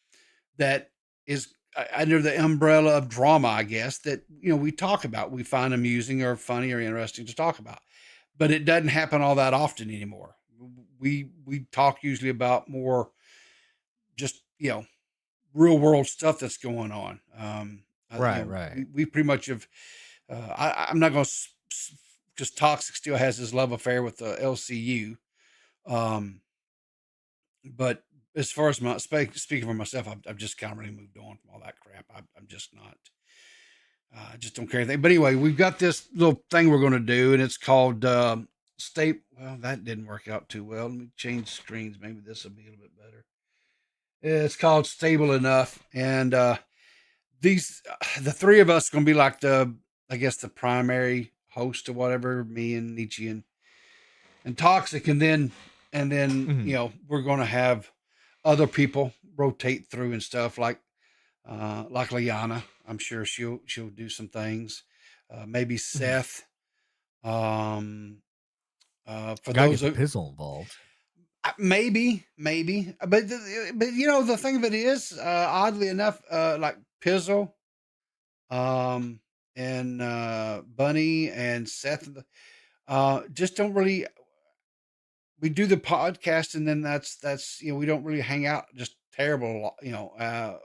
that is under the umbrella of drama, I guess, that, we talk about, we find amusing or funny or interesting to talk about, but it doesn't happen all that often anymore. We talk usually about more just, real world stuff that's going on. Right. We pretty much have, I'm not going to, because Toxic still has his love affair with the LCU. But as far as speaking for myself, I've just kind of really moved on from all that crap. I'm just not, I just don't care anything. But anyway, we've got this little thing we're going to do, and it's called well, that didn't work out too well. Let me change screens. Maybe this will be a little bit better. It's called Stable Enough. And the three of us are going to be like the primary host or whatever, me and Nietzsche and Toxic. And then, we're going to have other people rotate through and stuff like Liana. I'm sure she'll do some things. Maybe Seth. For those of Pizzle involved. Maybe, but the thing of it is, oddly enough, like Pizzle, and Bunny and Seth, just don't really. We do the podcast, and then that's we don't really hang out. Just terrible,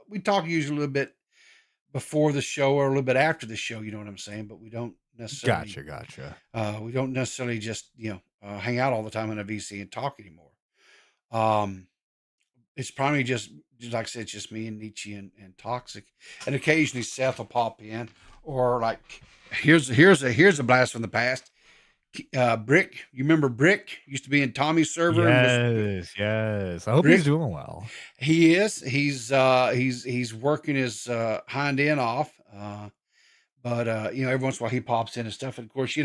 we talk usually a little bit before the show or a little bit after the show. You know what I'm saying? But we don't necessarily. Gotcha. We don't necessarily just hang out all the time in a VC and talk anymore. It's probably just like I said, it's just me and Nietzsche and Toxic, and occasionally Seth will pop in, or like here's a blast from the past. Brick, you remember Brick used to be in Tommy's server? Yes. I hope he's doing well. He is. He's working his hind end off. But every once in a while he pops in and stuff. And of course,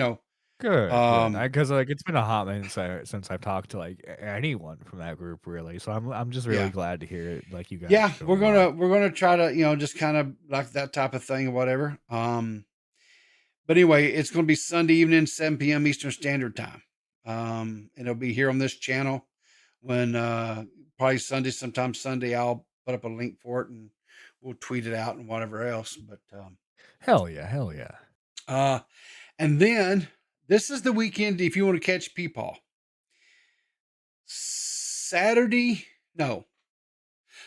good. Because it's been a hot minute since I've talked to anyone from that group, really. So I'm just really glad to hear it. Like you guys. Yeah, we're gonna try to just kind of like that type of thing or whatever. But anyway, it's going to be Sunday evening, 7 p.m. Eastern Standard Time. And it'll be here on this channel when probably sometime Sunday, I'll put up a link for it and we'll tweet it out and whatever else. But hell yeah. And then this is the weekend if you want to catch Peepaw. Saturday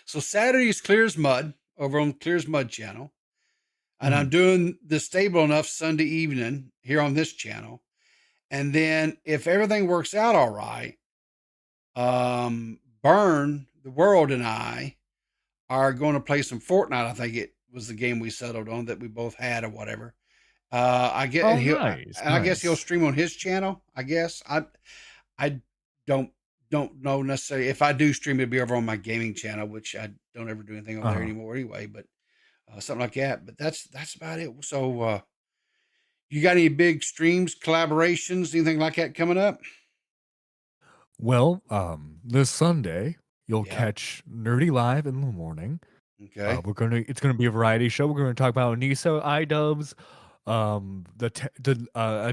is Clear as Mud over on Clear as Mud channel. And I'm doing the Stable Enough Sunday evening here on this channel. And then if everything works out all right, Burn, the World, and I are going to play some Fortnite. I think it was the game we settled on that we both had or whatever. I guess he'll stream on his channel. I guess I don't know necessarily. If I do stream, it'll be over on my gaming channel, which I don't ever do anything on there anymore anyway. But something like that. But that's about it. So, you got any big streams, collaborations, anything like that coming up? Well, this Sunday you'll catch Nerdy Live in the morning. Okay. It's gonna be a variety show. We're gonna talk about Niso iDubbbz. A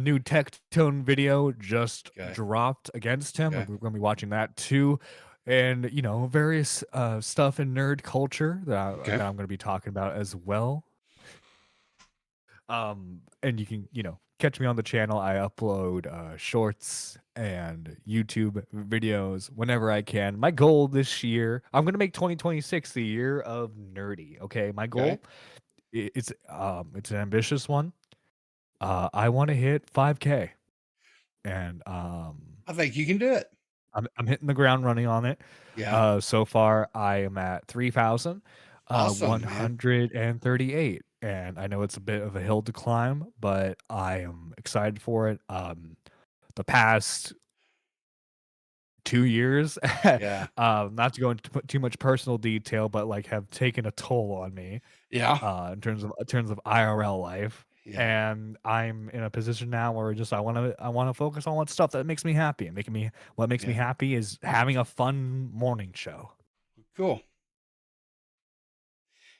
new Tectone video just dropped against him. Okay. We're gonna be watching that too. and various stuff in nerd culture Okay. that I'm going to be talking about as well. And you can catch me on the channel. I upload shorts and YouTube videos whenever I can. My goal this year, I'm going to make 2026 the year of nerdy. Okay, my goal, it's an ambitious one. I want to hit 5K, and I think you can do it. I'm hitting the ground running on it. Yeah. So far I am at 3,138, and I know it's a bit of a hill to climb, but I am excited for it. The past 2 years, Yeah. not to go into too much personal detail, but like have taken a toll on me. Yeah. In terms of IRL life. Yeah. And I'm in a position now where I want to focus on what stuff that makes me happy. And what makes me happy is having a fun morning show. Cool.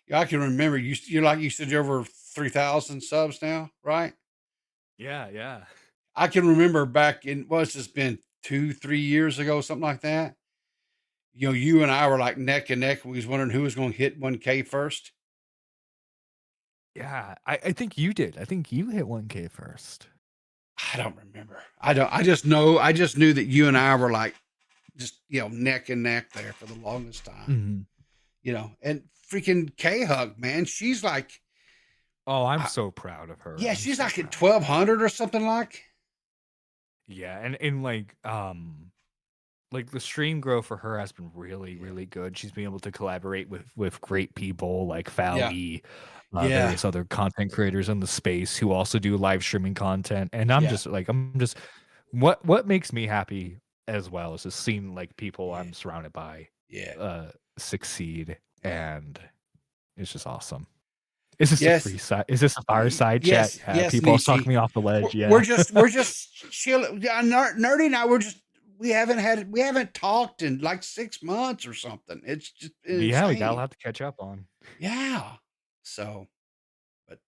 Yeah, I can remember you're like you said you're over 3,000 subs now, right? Yeah. I can remember back in what's this been 2-3 years ago, something like that. You and I were like neck and neck. We was wondering who was going to hit 1K first. Yeah, I think you did. I think you hit 1K first. I don't remember. I just knew that you and I were like just neck and neck there for the longest time. And freaking K-Hug, man, she's like, oh, I'm so proud of her. Yeah, she's like at 1,200 or something like. Yeah, and like the stream growth for her has been really, really good. She's been able to collaborate with great people like Fally, various other content creators in the space who also do live streaming content. And I'm just what makes me happy as well is just seeing like people I'm surrounded by succeed, and it's just awesome. Is this a free side? Is this a fireside chat? People talking me off the ledge. We're just chilling. Nerdy and I, we haven't talked in like 6 months or something. It's just insane. We got a lot to catch up on. Yeah. So, but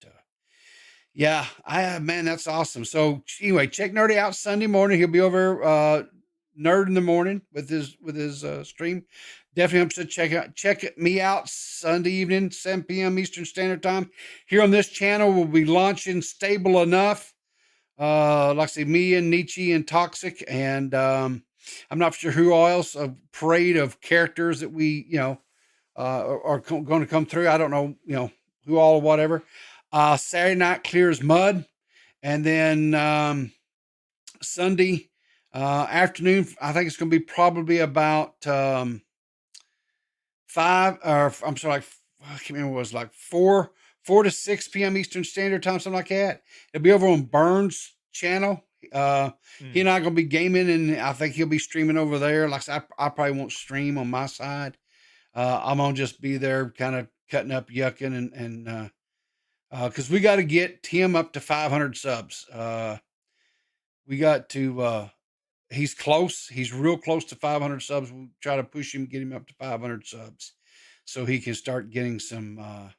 man, that's awesome. So anyway, check Nerdy out Sunday morning. He'll be over Nerd in the morning with his stream. Definitely check me out Sunday evening, 7 p.m. Eastern Standard Time. Here on this channel, we'll be launching Stable Enough. Like I say, me and Nietzsche and Toxic, and I'm not sure who else, a parade of characters that we, are going to come through. I don't know, who all or whatever. Saturday night, Clear as Mud. And then Sunday afternoon, I think it's going to be probably about 5, or I'm sorry, I can't remember what it was, like 4 to 6 p.m. Eastern Standard Time, something like that. It'll be over on Burns' channel. He and I are going to be gaming, and I think he'll be streaming over there. Like I said, I probably won't stream on my side. I'm going to just be there kind of cutting up, yucking, and because we got to get him up to 500 subs. We got to, he's close. He's real close to 500 subs. We'll try to push him, get him up to 500 subs so he can start getting some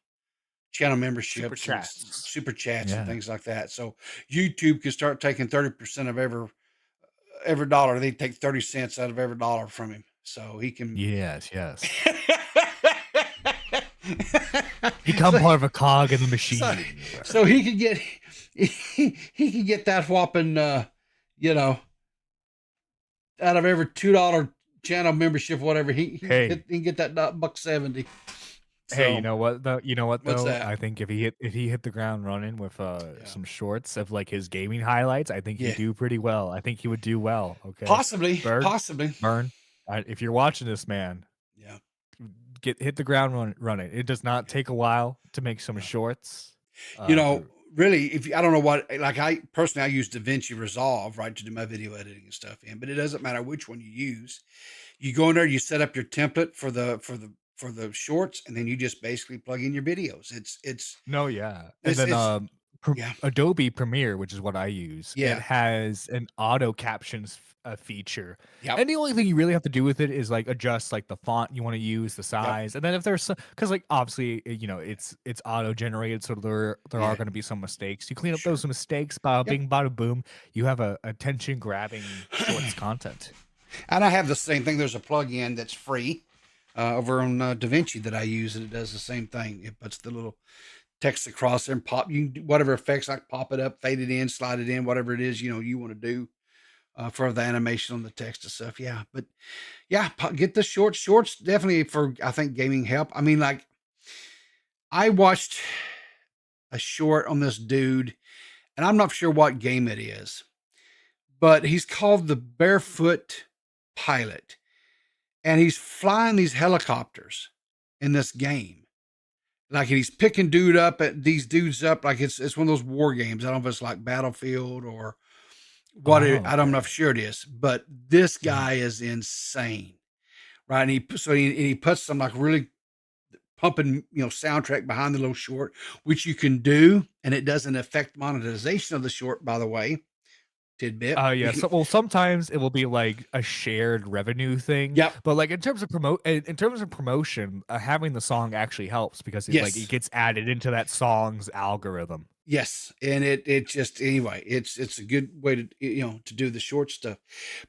channel memberships, super chats and things like that. So YouTube can start taking 30% of every dollar. They take 30 cents out of every dollar from him. So he can. Yes. Become part of a cog in the machine. So he could get he could get that whopping out of every $2 channel membership, whatever, he can get that $1.70. So, hey, you know what though? What's that? I think if he hit the ground running with some shorts of like his gaming highlights, I think he'd do pretty well. I think he would do well. Okay, possibly. Burn. If you're watching this, man, hit the ground running. It does not take a while to make some shorts. Really, I don't know what, like I personally, I use DaVinci Resolve, right, to do my video editing and stuff in, but it doesn't matter which one you use. You go in there, you set up your template for the shorts, and then you just basically plug in your videos. Adobe Premiere, which is what I use, it has an auto captions feature, and the only thing you really have to do with it is like adjust like the font you want to use, the size, and then if there's because like obviously it's auto generated, so there are going to be some mistakes. You clean up those mistakes, bada bing, bada boom. You have a attention grabbing shorts content. And I have the same thing. There's a plug-in that's free over on DaVinci that I use, and it does the same thing. It puts the little text across there and pop. You can do whatever effects, like pop it up, fade it in, slide it in, whatever it is you want to do for the animation on the text and stuff. Yeah, but yeah, get the shorts. Shorts definitely for, I think, gaming help. I mean, like, I watched a short on this dude, and I'm not sure what game it is, but he's called the Barefoot Pilot, and he's flying these helicopters in this game. Like, he's picking these dudes up like it's one of those war games. I don't know if it's like Battlefield or what. I'm not sure it is, but this guy is insane, right? And he puts some like really pumping, soundtrack behind the little short, which you can do, and it doesn't affect monetization of the short, by the way. Tidbit. Yeah. So, sometimes it will be like a shared revenue thing. Yep. But like in terms of promotion, having the song actually helps because it gets added into that song's algorithm. Yes, and it just, anyway, it's a good way to to do the short stuff.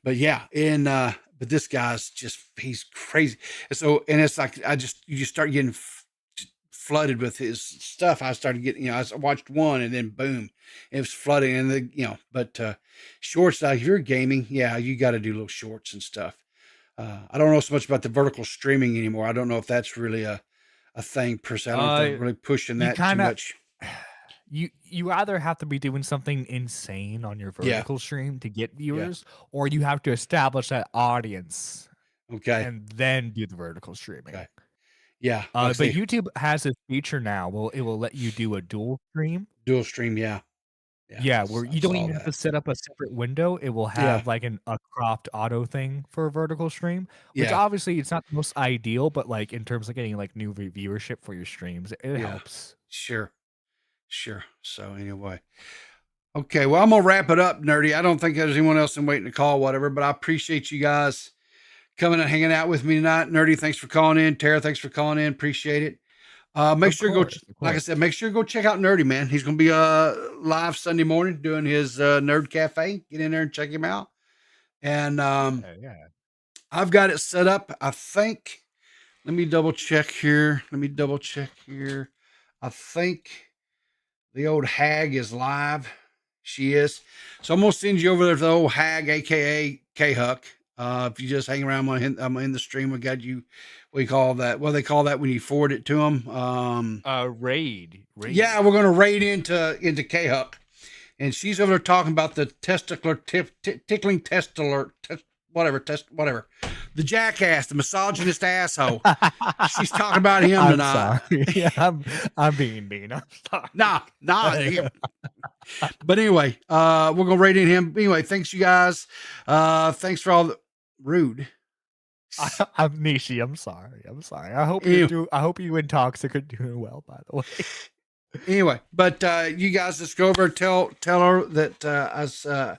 But yeah, and but this guy's he's crazy. And it's like you just start getting flooded with his stuff. I started getting, I watched one and then boom, it was flooding. And but shorts, like if you're gaming, yeah, you got to do little shorts and stuff. I don't know so much about the vertical streaming anymore. I don't know if that's really a thing per se. I don't know if they're really pushing that too much. You either have to be doing something insane on your vertical stream to get viewers, or you have to establish that audience. Okay. And then do the vertical streaming. Okay. Yeah. But YouTube has a feature now. It will let you do a dual stream. Dual stream, yeah. Yeah, where you don't even have to set up a separate window. It will have like a cropped auto thing for a vertical stream, which obviously it's not the most ideal, but like in terms of getting like new viewership for your streams, it helps. Sure. So anyway, okay. Well, I'm gonna wrap it up, Nerdy. I don't think there's anyone else in waiting to call, whatever. But I appreciate you guys coming and hanging out with me tonight. Nerdy, thanks for calling in. Tara, thanks for calling in. Appreciate it. Make sure go, like I said, make sure you go check out Nerdy, man. He's gonna be live Sunday morning doing his Nerd Cafe. Get in there and check him out. And I've got it set up. I think. Let me double check here. I think the old hag is live. She is. So I'm going to send you over there to the old hag, a.k.a. K-Huck. If you just hang around, I'm in the stream. We got you. We call that. What do they call that when you forward it to them? Raid. Yeah, we're going to raid into K-Huck. And she's over there talking about the tickling testicular, whatever. The jackass, the misogynist asshole. She's talking about him tonight. Sorry. Yeah, I'm being mean. I'm sorry. Nah. But anyway, we're gonna rate in him. Anyway, thanks you guys. Thanks for all the rude. I'm Nishi. I'm sorry. I hope you and Toxic are doing well, by the way. Anyway, but you guys just go over and tell her that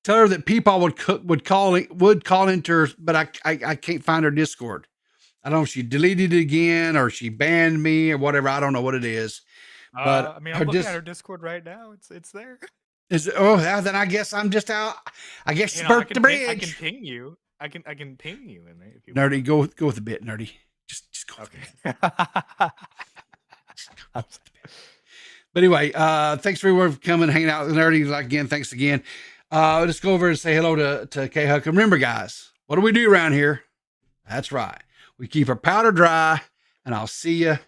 tell her that people would call into her, but I can't find her Discord. I don't know if she deleted it again or she banned me or whatever. I don't know what it is. But I mean, I'm looking at her Discord right now. It's there. Is it? Oh, yeah, then I guess I'm just out. I guess you burnt the bridge. I can ping you. I can ping you in there if you Nerdy, want. Go with a bit, Nerdy. Just go. Okay. But anyway, thanks for coming, hanging out with Nerdy. Again, thanks again. Let's go over and say hello to K-Huck. And remember, guys, what do we do around here? That's right. We keep our powder dry, and I'll see you